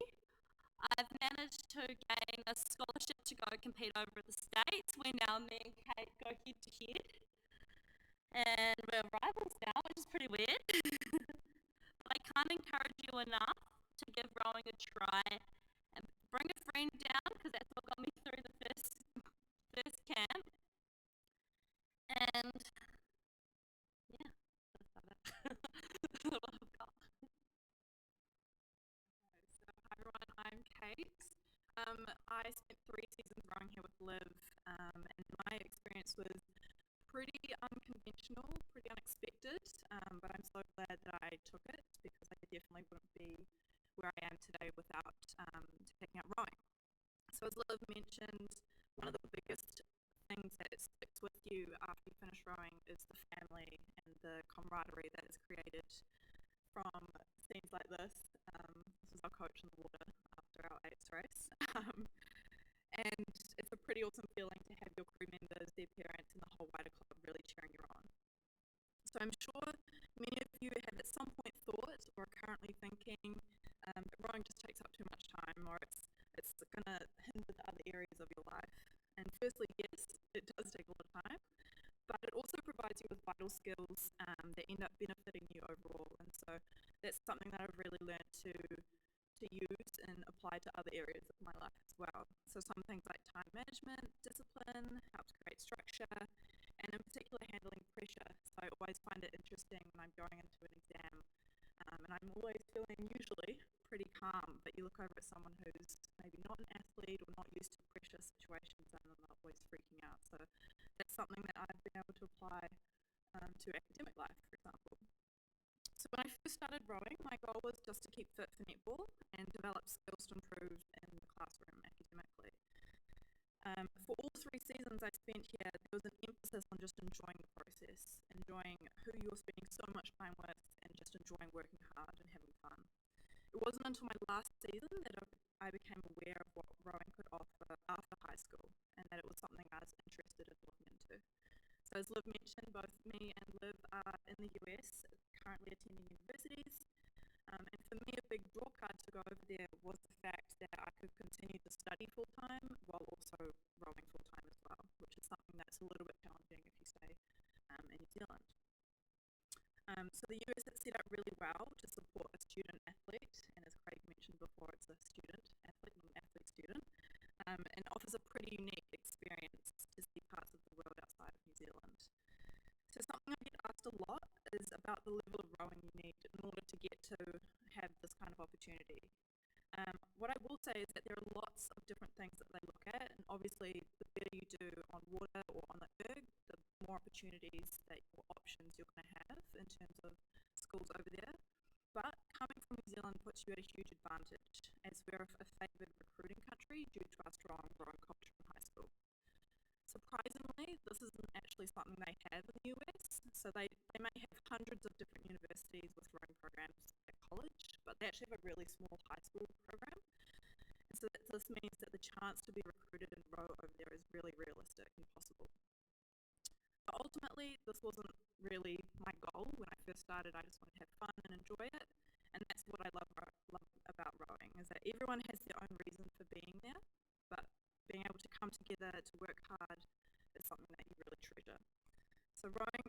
S9: I've managed to gain a scholarship to go compete over at the States, where now me and Kate go head to head. And we're rivals now, which is pretty weird. But I can't encourage you enough to give rowing a try and bring a friend down, because that's what got me through the first camp. And yeah, that's about it. That's what I've got. So, hi everyone, I'm Kate. I spent 3 seasons rowing here with Liv, and my experience was pretty unconventional, pretty unexpected, but I'm so glad that I took it, because I definitely wouldn't be where I am today without taking up rowing. So as Liv mentioned, one of the biggest things that sticks with you after you finish rowing is the family and the camaraderie that is created from scenes like this. This was our coach in the water after our 8th race. And it's a pretty awesome feeling to have your crew members, their parents, and the whole wider club really cheering you on. So I'm sure many of you have at some point thought or are currently thinking that rowing just takes up too much time, or it's going to hinder the other areas of your life. And firstly, yes, it does take a lot of time, but it also provides you with vital skills that end up benefiting you overall. And so that's something that I've really learned to use and apply to other areas of my life as well. So some things like time management, discipline, helps create structure, and in particular handling pressure. So I always find it interesting when I'm going into an exam, and I'm always feeling usually pretty calm, but you look over at someone who's maybe not an athlete or not used to pressure situations, and they're always freaking out. So that's something that I've been able to apply to academic life, for example. So when I first started rowing, my goal was just to keep fit for netball and develop skills to improve in the classroom academically. For all 3 seasons I spent here, there was an emphasis on just enjoying the process, enjoying who you're spending so much time with, and just enjoying working hard and having fun. It wasn't until my last season that I became aware of what rowing could offer after high school, and that it was something I was interested in looking into. So as Liv mentioned, both me and Liv are in the US, currently attending universities. And for me, a big draw card to go over there was the fact that I could continue to study full-time while also rowing full-time as well, which is something that's a little bit challenging if you stay in New Zealand. So the US is set up really well to support a student athlete, and as Craig mentioned before, it's a student athlete, not an athlete student, and offers a pretty unique experience to see parts of the world outside of New Zealand. So something I get asked a lot is about the level of rowing you need in order to get to have this kind of opportunity. What I will say is that there are lots of different things that they look at, and obviously the better you do on water or on the erg, the more opportunities or options you're going to have in terms of schools over there. But coming
S10: from New Zealand puts you at a huge advantage, as we're a favoured recruiting country due to our strong rowing culture in high school. Surprisingly, this isn't actually something they have in the US, so they may have hundreds of different universities with rowing programs at college, but they actually have a really small high school program. And so this means that the chance to be recruited and row over there is really realistic and possible. But ultimately, this wasn't really my goal when I first started. I just wanted to have fun and enjoy it, and that's what I love about rowing, is that everyone has their own reason for being there, but being able to come together to work hard is something that you really treasure. So rowing,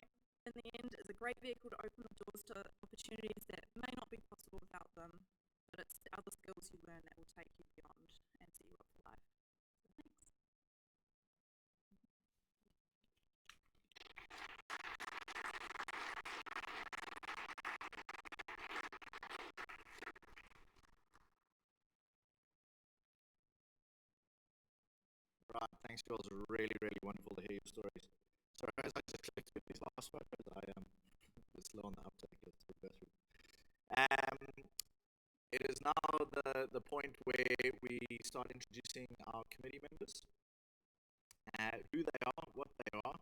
S10: in the end, is a great vehicle to open the doors to opportunities that may not be possible without them, but it's the other skills you learn that will take you beyond and set you up for life. So thanks.
S1: Right, thanks, girls. Really, really wonderful to hear your stories. So as I just clicked through these last photos, I am slow on the uptake. Let's go through. It is now the point where we start introducing our committee members, who they are, what they are,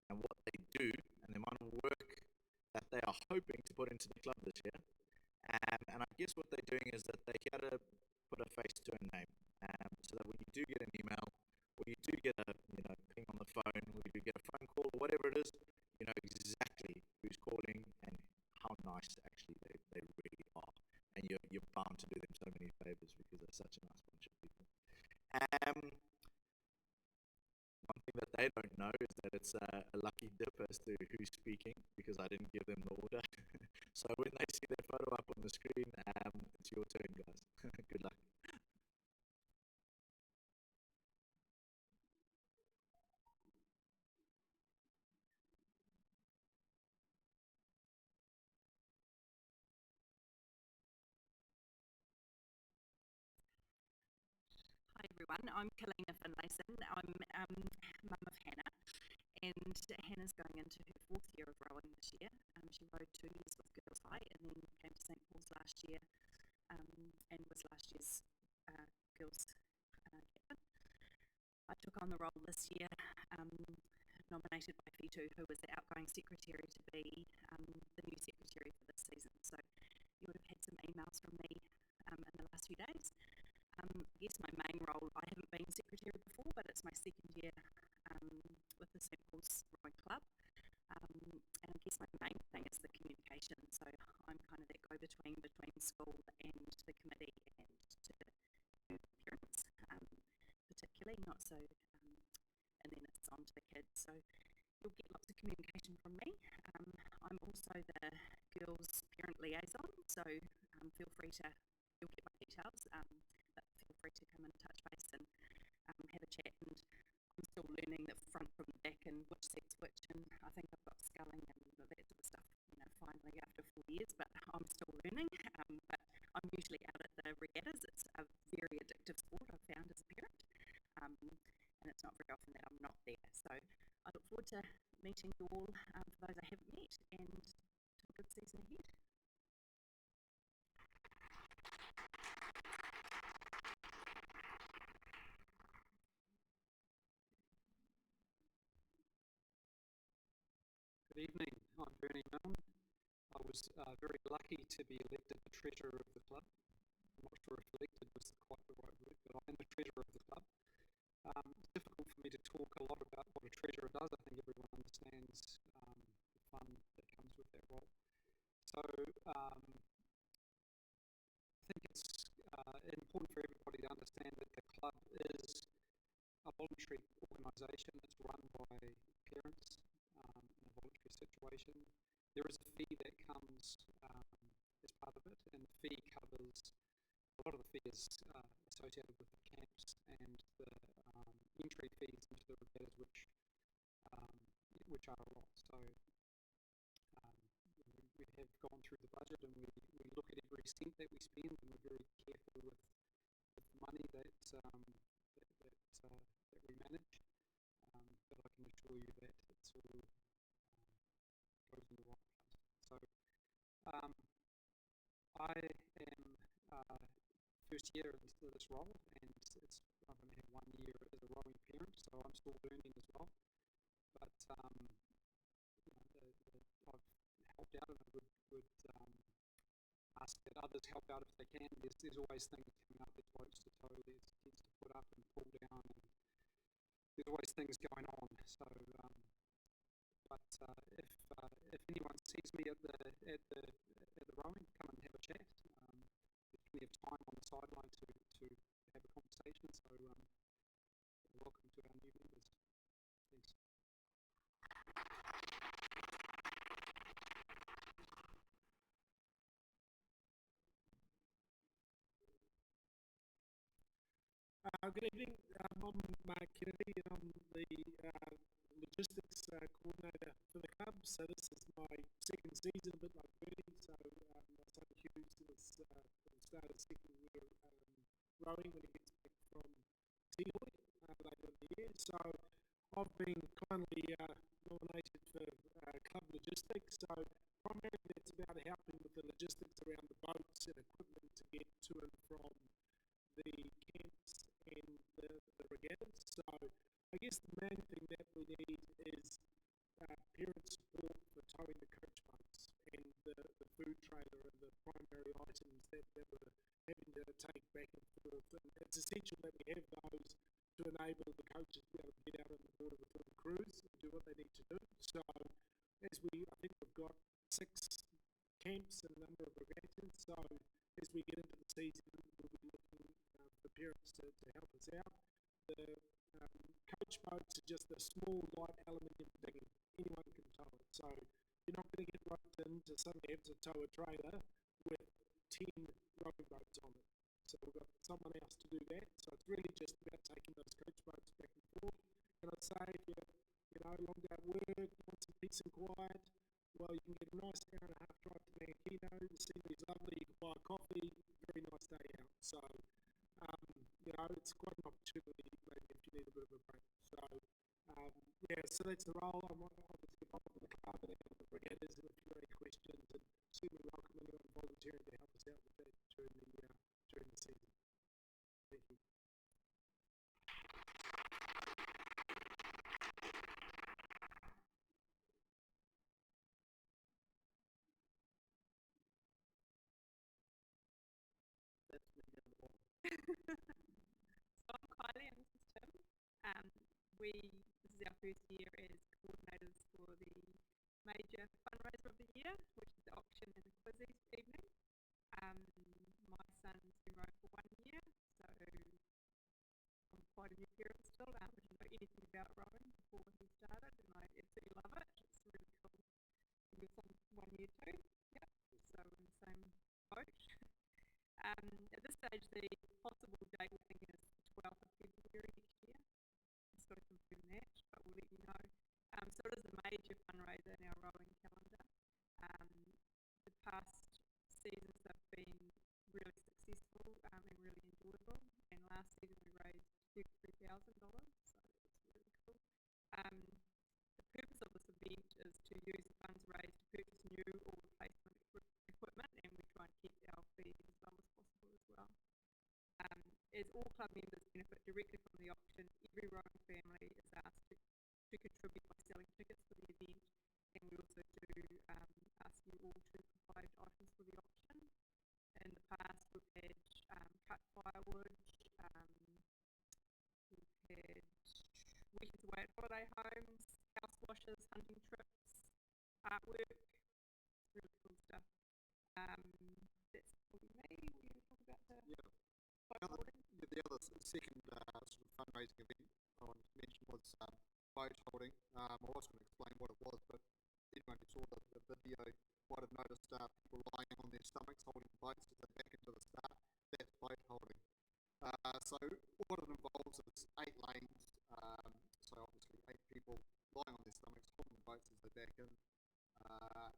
S1: and what they do, and the amount of work that they are hoping to put into the club this year. And I guess what they're doing is that they're here to put a face to a name, so that when you do get an email, or you do get a ping on the phone, or you do get a phone call, or whatever it is, you know exactly who's calling and how nice actually they really are. And you're bound to do them so many favors because they're such a nice bunch of people. One thing that they don't know is that it's a lucky dip as to who's speaking, because I didn't give them the order. So when they see their photo up on the screen, it's your turn, guys. Good luck.
S10: Hi everyone, I'm Kalina Finlayson. I'm mum of Hannah, and Hannah's going into her 4th year of rowing this year. She rowed 2 years with Girls High and then came to St Paul's last year, and was last year's girls captain. I took on the role this year, nominated by Fitu, who was the outgoing secretary, to be the new secretary for this season. So you would have had some emails from me in the last few days. I guess my main role, I haven't been secretary before, but it's my 2nd year with the St Paul's Rowing Club. And I guess my main thing is the communication. So I'm kind of that go-between between school and the committee and to parents, particularly, not so, and then it's on to the kids. So you'll get lots of communication from me. I'm also the girls' parent liaison, so feel free to, you'll get my details, but feel free to come and touch base and have a chat. And I'm still learning the front from the back and which set's which, and I think I've got sculling and that sort of stuff, finally after 4 years, but I'm still learning. But I'm usually out at the regattas. It's a very addictive sport, I've found, as a parent, and it's not very often that I'm not there. So I look forward to meeting you all, for those I haven't met, and to a good season ahead.
S11: Good evening, I'm Bernie Milne. I was very lucky to be elected the treasurer of the club. I'm not sure if elected was quite the right word, but I am the treasurer of the club. It's difficult for me to talk a lot about what a treasurer does. I think everyone understands the fun that comes with that role. So I think it's important for everybody to understand that the club is a voluntary organisation that's run by parents in a voluntary situation. There is a fee that comes as part of it, and the fee covers, a lot of the fee is associated with the camps and the entry fees into the regattas, which are a lot. So we have gone through the budget, and we look at every cent that we spend, and we're very careful with the money that we manage. But I can assure you that it's all goes in the right place. So I first year into this role, and I've only had 1 year as a rowing parent, so I'm still learning as well. But you know, I've helped out, and I would ask that others help out if they can. There's always things coming up. There's boats to tow, there's tents to put up and pull down, and there's always things going on. So, if anyone sees me at the rowing, come and have a chat. There's plenty of time on the sideline to have a conversation. So, welcome to our new members. Thanks.
S12: Good evening. I'm Mark Kennedy, and I'm the logistics coordinator for the club. So this is my second season, a bit like Bernie. So my son Hughes started second year rowing when he gets back from Seahoy later in the year. So I've been kindly nominated for club logistics. So primarily it's about helping with the logistics around the boats and equipment to get to and from the camps and the regattas. So I guess the main thing that we need is parent support for towing the coach boats and the food trailer and the primary items that we're having to take back and forth. And it's essential that we have those to enable the coaches to be able to get out on the water with all the crews and do what they need to do. So I think we've got 6 camps and a number of regattas. So as we get into the season, we'll be looking for parents to help us out. The coach boats are just a small light aluminium dinghy. Anyone can tow it. So you're not going to get roped in to suddenly have to tow a trailer with 10 rowing boats on it. So we've got someone else to do that. So it's really just about taking those coach boats back and forth. And I'd say if you're long day at work, want some peace and quiet, well, you can get a nice hour and a half drive to Mankino. The scenery's lovely. You can buy a coffee. Very nice day out. So, it's quite an opportunity maybe if you need a bit of a break. So, so that's the role. I'm obviously involved in the club and the regattas, and if you've got any questions, and certainly welcome anyone volunteering to help us out with that during the season. Thank you. That's me down the bottom.
S10: So I'm Kylie and this is Tim. This is our first year as coordinators for the major fundraiser of the year, which is the auction and the quizzes evening. My son's been rowing for 1 year, so I'm quite a new parent still. I didn't know anything about rowing before he started, and I absolutely love it. It's really cool. Your son's 1 year too? Yep. So we're in the same boat. At this stage, the possible date we're thinking is the 12th of February next year. Just got to confirm that, but we'll let you know. So it is a major fundraiser in our rowing calendar. The past seasons have been really successful and really enjoyable. And last season we raised $33,000, so it's really cool. The purpose of this event is to use the funds raised to purchase new or replacement equipment, and we try and keep our fees as low as possible as well. As all club members benefit directly from the auction, every rowing family is asked to contribute by selling tickets for the event, and we also do ask you all to provide items for the auction. In the past, we've had cut firewood, we've had weekends away at holiday homes, house washes, hunting trips, artwork. It's really cool stuff. That's probably me. We're going to talk about the
S12: The other second sort of fundraising event I wanted to mention was boat holding. I was going to explain what it was, but anyone who saw the video might have noticed people lying on their stomachs holding boats as they back into the start. That's boat holding. So what it involves is 8 lanes, so obviously 8 people lying on their stomachs holding boats as they back in.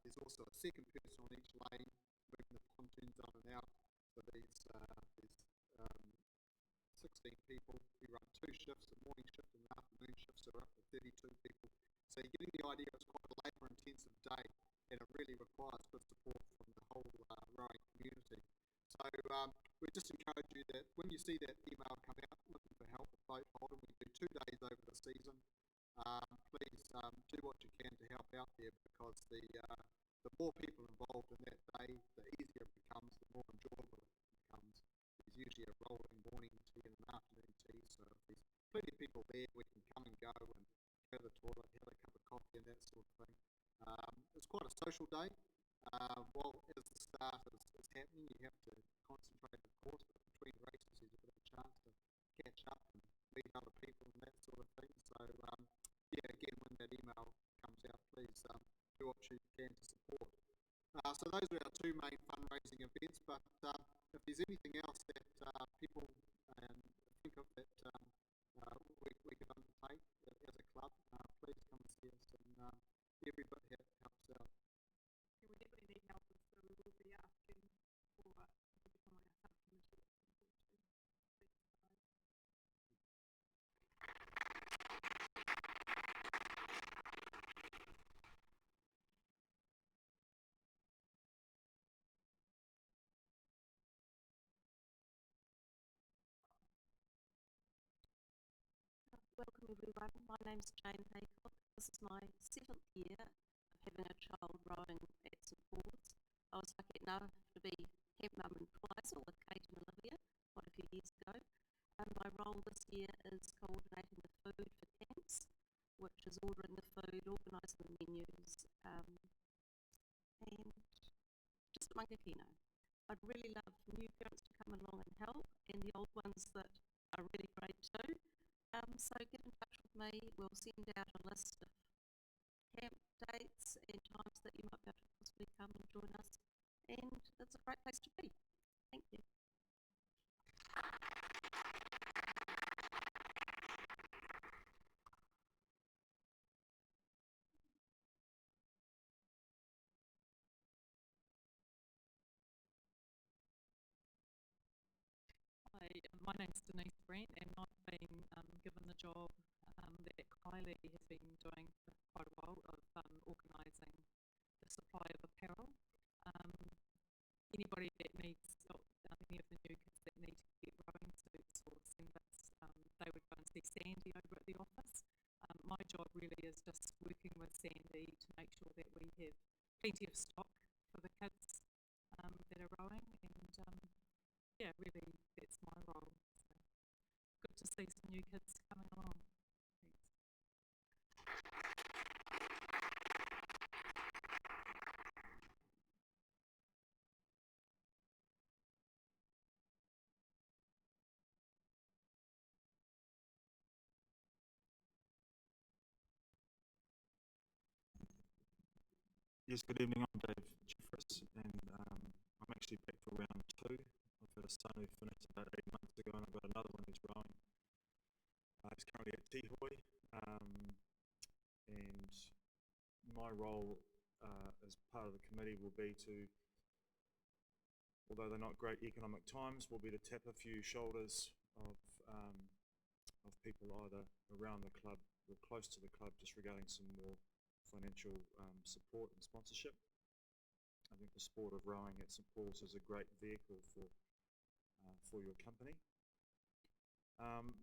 S12: There's also a second person on each lane moving the pontoons on and out. So there's 16 people. We run 2 shifts, a morning shift and an afternoon shift, so we're up to 32 people. So you're getting the idea it's quite a labour-intensive day, and it really requires good support from the whole rowing community. So we just encourage you
S13: you see that email come out looking for help at boat holding, we do 2 days over the season. Please do what you can to help out there, because the more people involved in that day, the easier it becomes, the more enjoyable it becomes. There's usually a rolling morning tea and an afternoon tea, so if there's plenty of people there, we can come and go and go to the toilet, have a cup of coffee and that sort of thing. It's quite a social day. While as the start is happening, you have to concentrate, of course, but between races there's a bit of a chance to catch up and meet other people and that sort of thing. So yeah, again, when that email comes out, please do what you can to support. So those are our 2 main fundraising events, but if there's anything else that people think of that we could undertake as a club, please come and see us, and every bit helps out.
S10: We definitely need help, so we will be asking for people to come on our subcommittee at some point too. Welcome everyone, my name's Jane Haycock. This is my 7th year of having a child rowing at St Paul's. I was lucky enough to be head mum in Twizel with Kate and Olivia quite a few years ago. And my role this year is coordinating the food for camps, which is ordering the food, organising the menus, and just Mangakino. I'd really love new parents to come along and help, and the old ones that are really great too. So get in touch with me, we'll send out a list of camp dates and times that you might be able to possibly come and join us, and it's a great place to be. Thank you.
S14: Hi, my name's Denise Brent, and I've been given the job that Kylie has been doing for quite a while of organising the supply of apparel. Anybody that needs, any of the new kids that need to get rowing suits or send us, they would go and see Sandy over at the office. My job really is just working with Sandy to make sure that we have plenty of stock for the kids that are rowing, and yeah, really, that's my role. So good to see some new kids coming along. Thanks.
S15: Yes, good evening. I'm Dave Jeffress, and I'm actually back for round 2. I've had a son who finished about 8 months ago, and I've got another one who's rowing. He's currently at Tihoe, and my role as part of the committee will be to, although they're not great economic times, will be to tap a few shoulders of people either around the club or close to the club, just regarding some more financial support and sponsorship. I think the sport of rowing at St Paul's is a great vehicle for your company.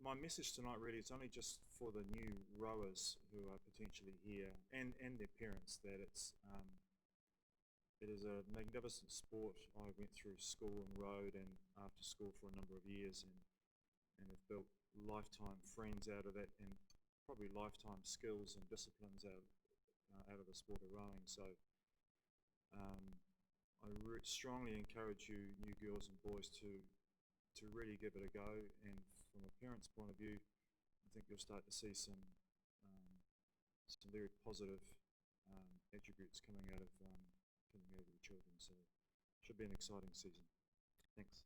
S15: My message tonight really is only just for the new rowers who are potentially here, and their parents, that it is a magnificent sport. I went through school and rowed and after school for a number of years, and have built lifetime friends out of that, and probably lifetime skills and disciplines out of the sport of rowing. So I strongly encourage you, new girls and boys, to really give it a go, and from a parent's point of view, I think you'll start to see some very positive attributes coming out of your children. So it should be an exciting season. Thanks.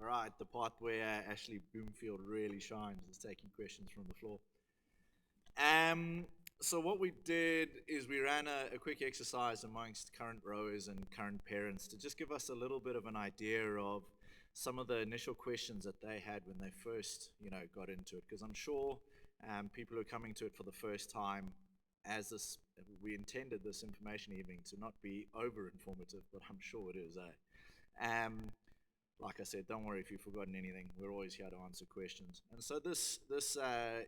S1: All right, the part where Ashley Bloomfield really shines is taking questions from the floor. So what we did is we ran a quick exercise amongst current rowers and current parents to just give us a little bit of an idea of some of the initial questions that they had when they first, got into it. Because I'm sure people who are coming to it for the first time, as this, we intended this information evening to not be over informative, but I'm sure it is. Like I said, don't worry if you've forgotten anything. We're always here to answer questions. And so this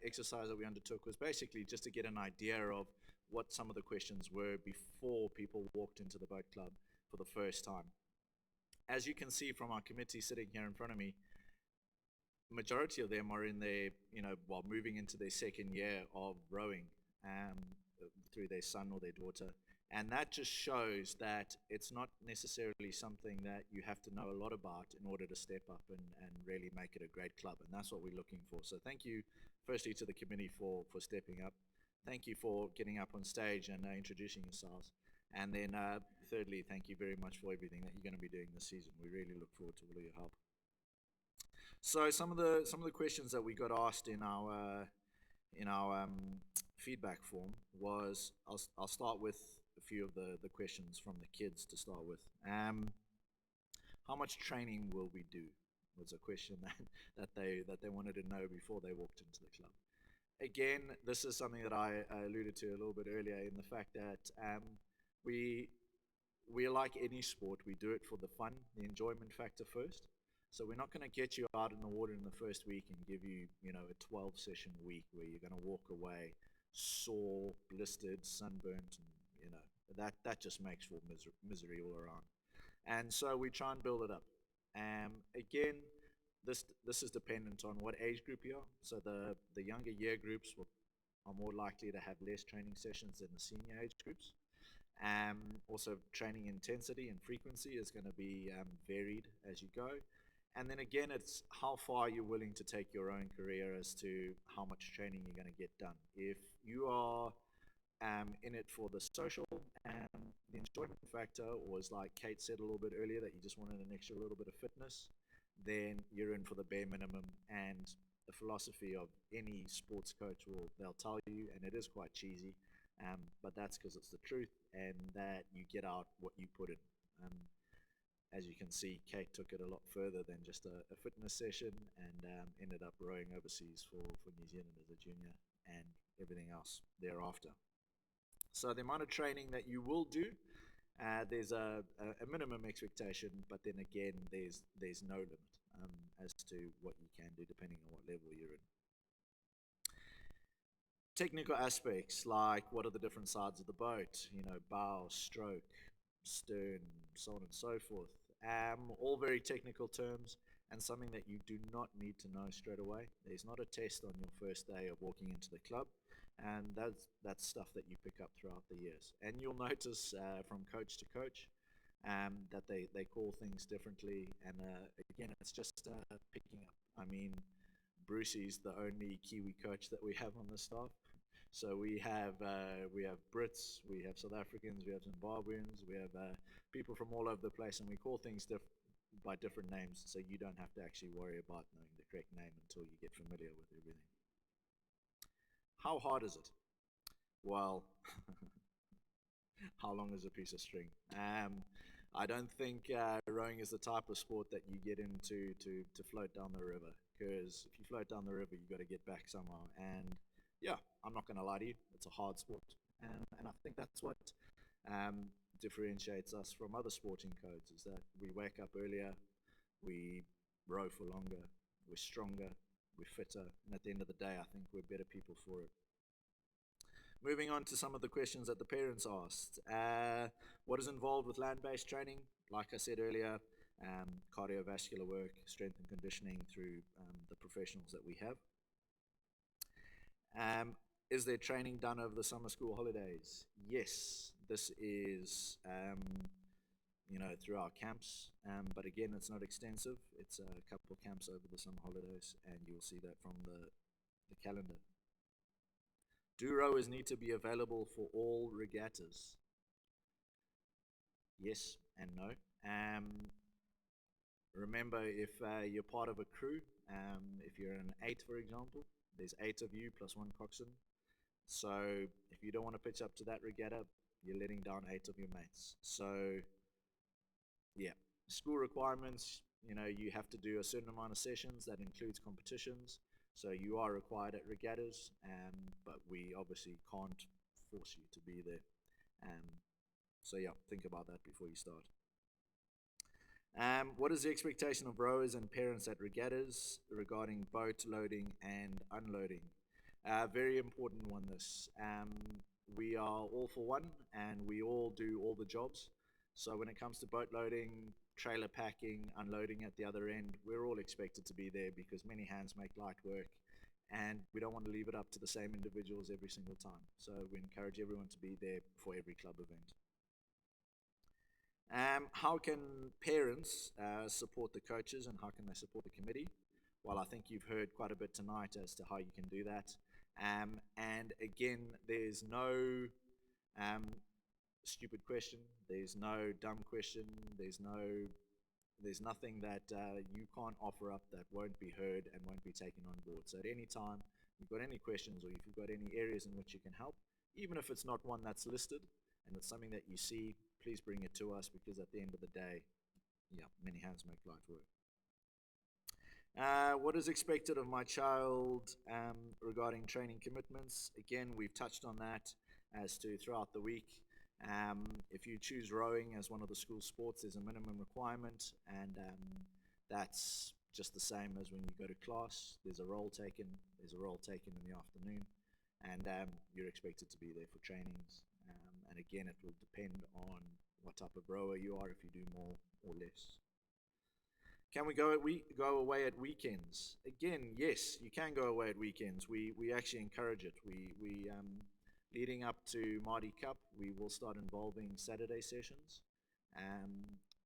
S1: exercise that we undertook was basically just to get an idea of what some of the questions were before people walked into the boat club for the first time. As you can see from our committee sitting here in front of me, majority of them are in their, while moving into their second year of rowing through their son or their daughter. And that just shows that it's not necessarily something that you have to know a lot about in order to step up and really make it a great club. And that's what we're looking for. So thank you, firstly, to the committee for stepping up. Thank you for getting up on stage and introducing yourselves. And then thirdly, thank you very much for everything that you're going to be doing this season. We really look forward to all of your help. So some of the questions that we got asked in our feedback form was, I'll start with a few of the questions from the kids to start with. How much training will we do? Was a question that they wanted to know before they walked into the club. Again, this is something that I alluded to a little bit earlier, in the fact that we like any sport, we do it for the fun, the enjoyment factor first. So we're not going to get you out in the water in the first week and give you, a 12-session week where you're going to walk away sore, blistered, sunburnt, and that just makes for misery all around. And so we try and build it up. Again, this is dependent on what age group you are. So the younger year groups are more likely to have less training sessions than the senior age groups. Also, training intensity and frequency is going to be varied as you go. And then again, it's how far you're willing to take your own career as to how much training you're going to get done. If you are in it for the social and the enjoyment factor, or as like Kate said a little bit earlier, that you just wanted an extra little bit of fitness, then you're in for the bare minimum. And the philosophy of any sports coach they'll tell you, and it is quite cheesy, but that's because it's the truth, and that you get out what you put in. As you can see, Kate took it a lot further than just a fitness session, and ended up rowing overseas for New Zealand as a junior and everything else thereafter. So the amount of training that you will do, there's a minimum expectation, but then again, there's no limit as to what you can do depending on what level you're in. Technical aspects, like what are the different sides of the boat, bow, stroke, stern, so on and so forth. All very technical terms, and something that you do not need to know straight away. There's not a test on your first day of walking into the club, and that's stuff that you pick up throughout the years. And you'll notice from coach to coach that they call things differently, and again, it's just picking up. I mean, Brucey's the only Kiwi coach that we have on the staff. So we have Brits, we have South Africans, we have Zimbabweans, we have people from all over the place, and we call things by different names, so you don't have to actually worry about knowing the correct name until you get familiar with everything. How hard is it? Well, how long is a piece of string? I don't think rowing is the type of sport that you get into to float down the river, because if you float down the river, you've got to get back somehow. And yeah, I'm not going to lie to you, it's a hard sport. And I think that's what differentiates us from other sporting codes, is that we wake up earlier, we row for longer, we're stronger, we're fitter, and at the end of the day, I think we're better people for it. Moving on to some of the questions that the parents asked. What is involved with land-based training? Like I said earlier, cardiovascular work, strength and conditioning through the professionals that we have. Is there training done over the summer school holidays? Yes, this is through our camps, but again, it's not extensive. It's a couple of camps over the summer holidays, and you'll see that from the calendar. Do rowers need to be available for all regattas? Yes and no. Remember, if you're part of a crew, if you're an 8, for example, there's 8 of you plus 1 coxswain. So if you don't want to pitch up to that regatta, you're letting down 8 of your mates. So yeah, school requirements, you have to do a certain amount of sessions. That includes competitions. So you are required at regattas, but we obviously can't force you to be there. So yeah, think about that before you start. What is the expectation of rowers and parents at regattas regarding boat loading and unloading? Very important one, this. We are all for one, and we all do all the jobs. So when it comes to boat loading, trailer packing, unloading at the other end, we're all expected to be there because many hands make light work, and we don't want to leave it up to the same individuals every single time. So we encourage everyone to be there for every club event. How can parents support the coaches, and how can they support the committee? Well, I think you've heard quite a bit tonight as to how you can do that. And again, there's no stupid question, there's no dumb question, there's nothing that you can't offer up that won't be heard and won't be taken on board. So at any time you've got any questions, or if you've got any areas in which you can help, even if it's not one that's listed and it's something that you see, please bring it to us, because at the end of the day, yeah, many hands make light work. What is expected of my child regarding training commitments? Again, we've touched on that as to throughout the week. If you choose rowing as one of the school sports, there's a minimum requirement, and that's just the same as when you go to class. There's a roll taken in the afternoon, and you're expected to be there for trainings. And again, it will depend on what type of rower you are, if you do more or less. Can we go away at weekends? Again, yes, you can go away at weekends. We actually encourage it. We leading up to Mardi Cup, we will start involving Saturday sessions,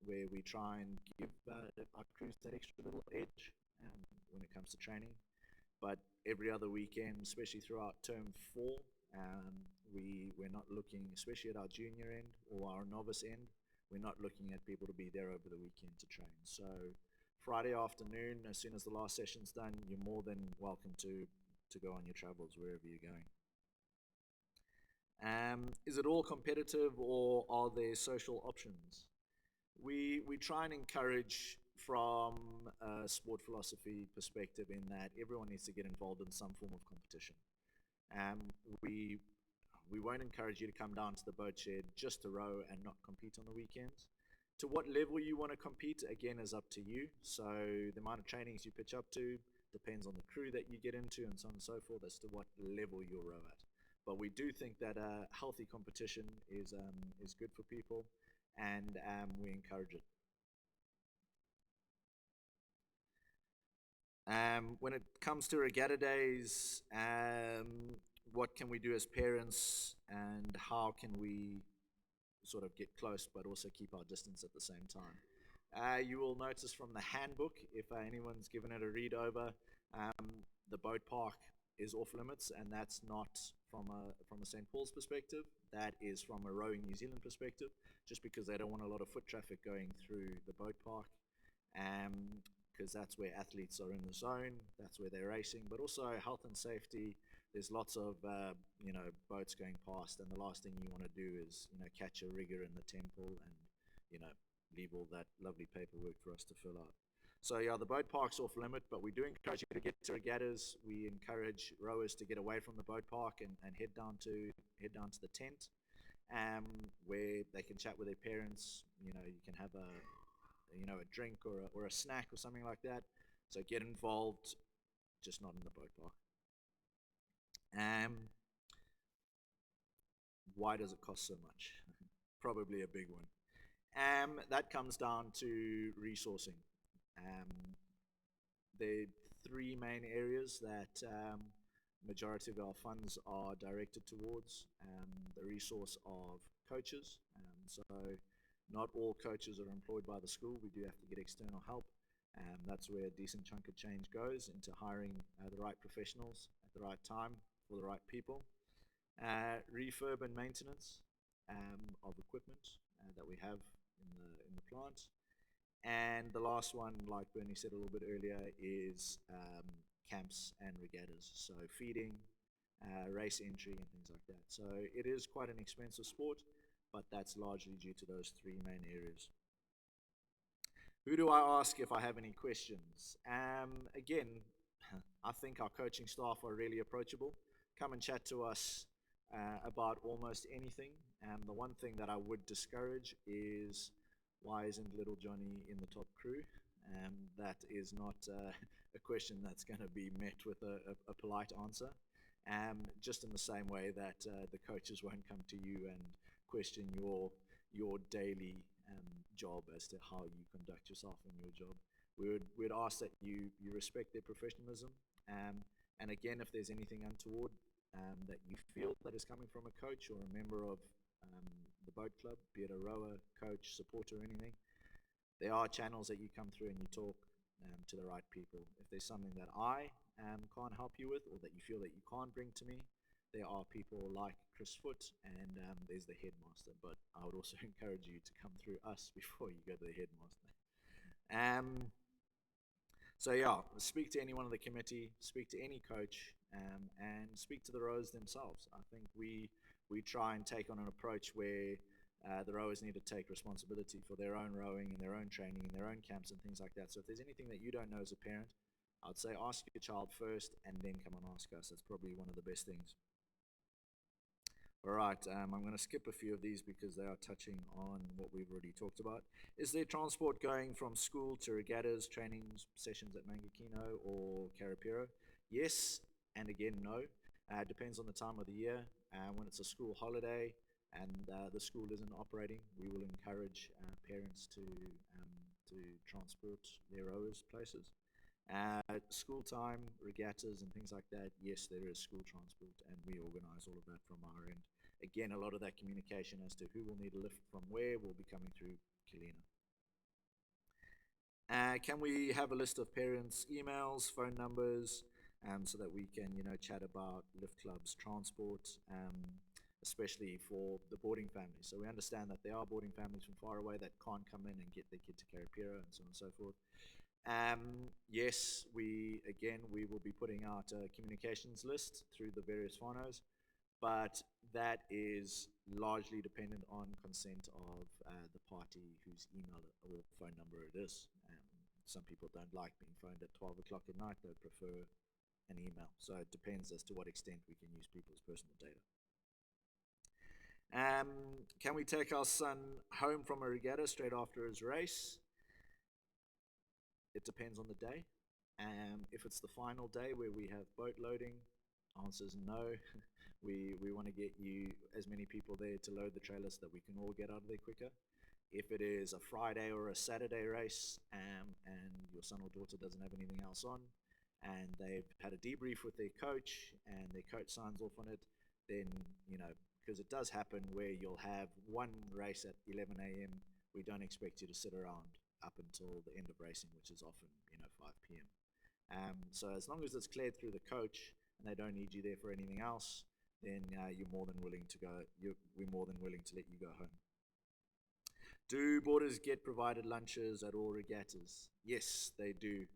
S1: where we try and give our crews that extra little edge when it comes to training. But every other weekend, especially throughout term 4, we're not looking, especially at our junior end or our novice end, we're not looking at people to be there over the weekend to train. So Friday afternoon, as soon as the last session's done, you're more than welcome to go on your travels wherever you're going. Is it all competitive, or are there social options? We try and encourage from a sport philosophy perspective, in that everyone needs to get involved in some form of competition. We won't encourage you to come down to the boat shed just to row and not compete on the weekends. To what level you want to compete, again, is up to you. So the amount of trainings you pitch up to depends on the crew that you get into, and so on and so forth, as to what level you'll row at. But we do think that a healthy competition is good for people, and we encourage it. When it comes to regatta days, what can we do as parents, and how can we sort of get close but also keep our distance at the same time? You will notice from the handbook, if anyone's given it a read over, the boat park is off limits, and that's not from a St. Paul's perspective. That is from a Rowing New Zealand perspective, just because they don't want a lot of foot traffic going through the boat park, because that's where athletes are in the zone, that's where they're racing, but also health and safety. There's lots of boats going past, and the last thing you want to do is catch a rigger in the temple and leave all that lovely paperwork for us to fill out. So yeah, the boat park's off limit, but we do encourage you to get to regattas. We encourage rowers to get away from the boat park and head down to the tent, where they can chat with their parents. You can have a drink or a snack or something like that. So get involved, just not in the boat park. Why does it cost so much? Probably a big one. That comes down to resourcing. There are 3 main areas that majority of our funds are directed towards. The resource of coaches. So not all coaches are employed by the school. We do have to get external help. That's where a decent chunk of change goes into hiring the right professionals at the right time for the right people. Refurb and maintenance of equipment that we have in the plant. And the last one, like Bernie said a little bit earlier, is camps and regattas. So feeding, race entry, and things like that. So it is quite an expensive sport, but that's largely due to those 3 main areas. Who do I ask if I have any questions? Again, I think our coaching staff are really approachable. Come and chat to us about almost anything. The one thing that I would discourage is, why isn't little Johnny in the top crew? That is not a question that's going to be met with a polite answer. Just in the same way that the coaches won't come to you and question your daily job as to how you conduct yourself in your job. We'd ask that you respect their professionalism. And again, if there's anything untoward that you feel that is coming from a coach or a member of the boat club, be it a rower, coach, supporter, or anything, there are channels that you come through and you talk to the right people. If there's something that I can't help you with, or that you feel that you can't bring to me, there are people like Chris Foote, and there's the headmaster. But I would also encourage you to come through us before you go to the headmaster. So yeah, speak to anyone on the committee, speak to any coach, and speak to the rowers themselves. I think we try and take on an approach where the rowers need to take responsibility for their own rowing and their own training and their own camps and things like that. So if there's anything that you don't know as a parent, I'd say ask your child first and then come and ask us. That's probably one of the best things. All right, I'm going to skip a few of these because they are touching on what we've already talked about. Is there transport going from school to regattas, training sessions at Mangakino or Karapiro? Yes, and again, no. Depends on the time of the year. When it's a school holiday and the school isn't operating, we will encourage parents to transport their rowers places. School time, regattas and things like that, yes, there is school transport, and we organize all of that from our end. Again, a lot of that communication as to who will need a lift from where will be coming through Kilina. Can we have a list of parents' emails, phone numbers, so that we can, chat about lift clubs, transport, especially for the boarding families. So we understand that there are boarding families from far away that can't come in and get their kid to Karapiro and so on and so forth. Yes, we will be putting out a communications list through the various whānaus, but that is largely dependent on consent of the party whose email or phone number it is. Some people don't like being phoned at 12 o'clock at night, they prefer an email. So it depends as to what extent we can use people's personal data. Can we take our son home from a regatta straight after his race? It depends on the day. If it's the final day where we have boat loading, answer is no. We want to get you as many people there to load the trailers so that we can all get out of there quicker. If it is a Friday or a Saturday race and your son or daughter doesn't have anything else on and they've had a debrief with their coach and their coach signs off on it, then, because it does happen where you'll have one race at 11 a.m., we don't expect you to sit around up until the end of racing, which is often 5 p.m. So as long as it's cleared through the coach and they don't need you there for anything else, then you're more than willing to go. We're more than willing to let you go home. Do boarders get provided lunches at all regattas? Yes, they do.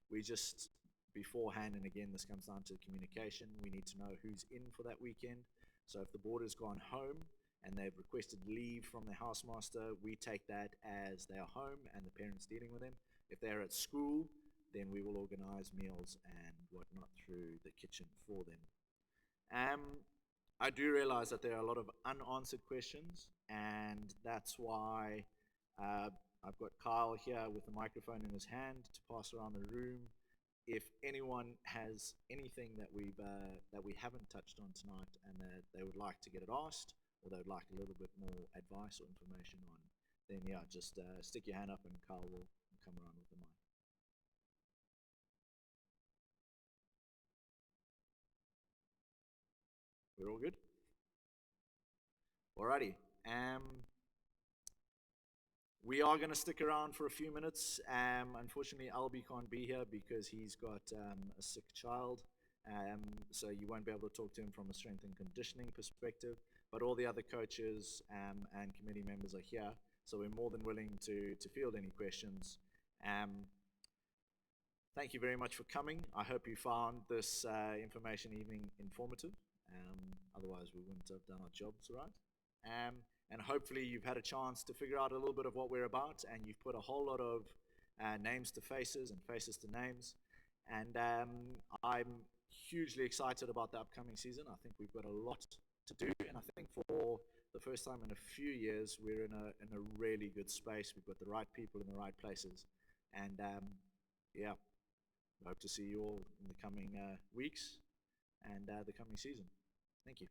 S1: We just beforehand, and again this comes down to communication, we need to know who's in for that weekend. So if the boarder's gone home and they've requested leave from the housemaster, we take that as they are home and the parents dealing with them. If they're at school, then we will organize meals and whatnot through the kitchen for them. I do realize that there are a lot of unanswered questions, and that's why I've got Kyle here with a microphone in his hand to pass around the room. If anyone has anything that we haven't touched on tonight and that they would like to get it asked, or they would like a little bit more advice or information on, then yeah, just stick your hand up and Kyle will come around with the mic. We're all good? Alrighty. We are going to stick around for a few minutes. Unfortunately, Albie can't be here because he's got a sick child. So you won't be able to talk to him from a strength and conditioning perspective. But all the other coaches and committee members are here. So we're more than willing to field any questions. Thank you very much for coming. I hope you found this information evening informative. Otherwise, we wouldn't have done our jobs right. And hopefully you've had a chance to figure out a little bit of what we're about, and you've put a whole lot of names to faces and faces to names. And I'm hugely excited about the upcoming season. I think we've got a lot to do, and I think for the first time in a few years, we're in a really good space. We've got the right people in the right places, and yeah, hope to see you all in the coming weeks and the coming season. Thank you.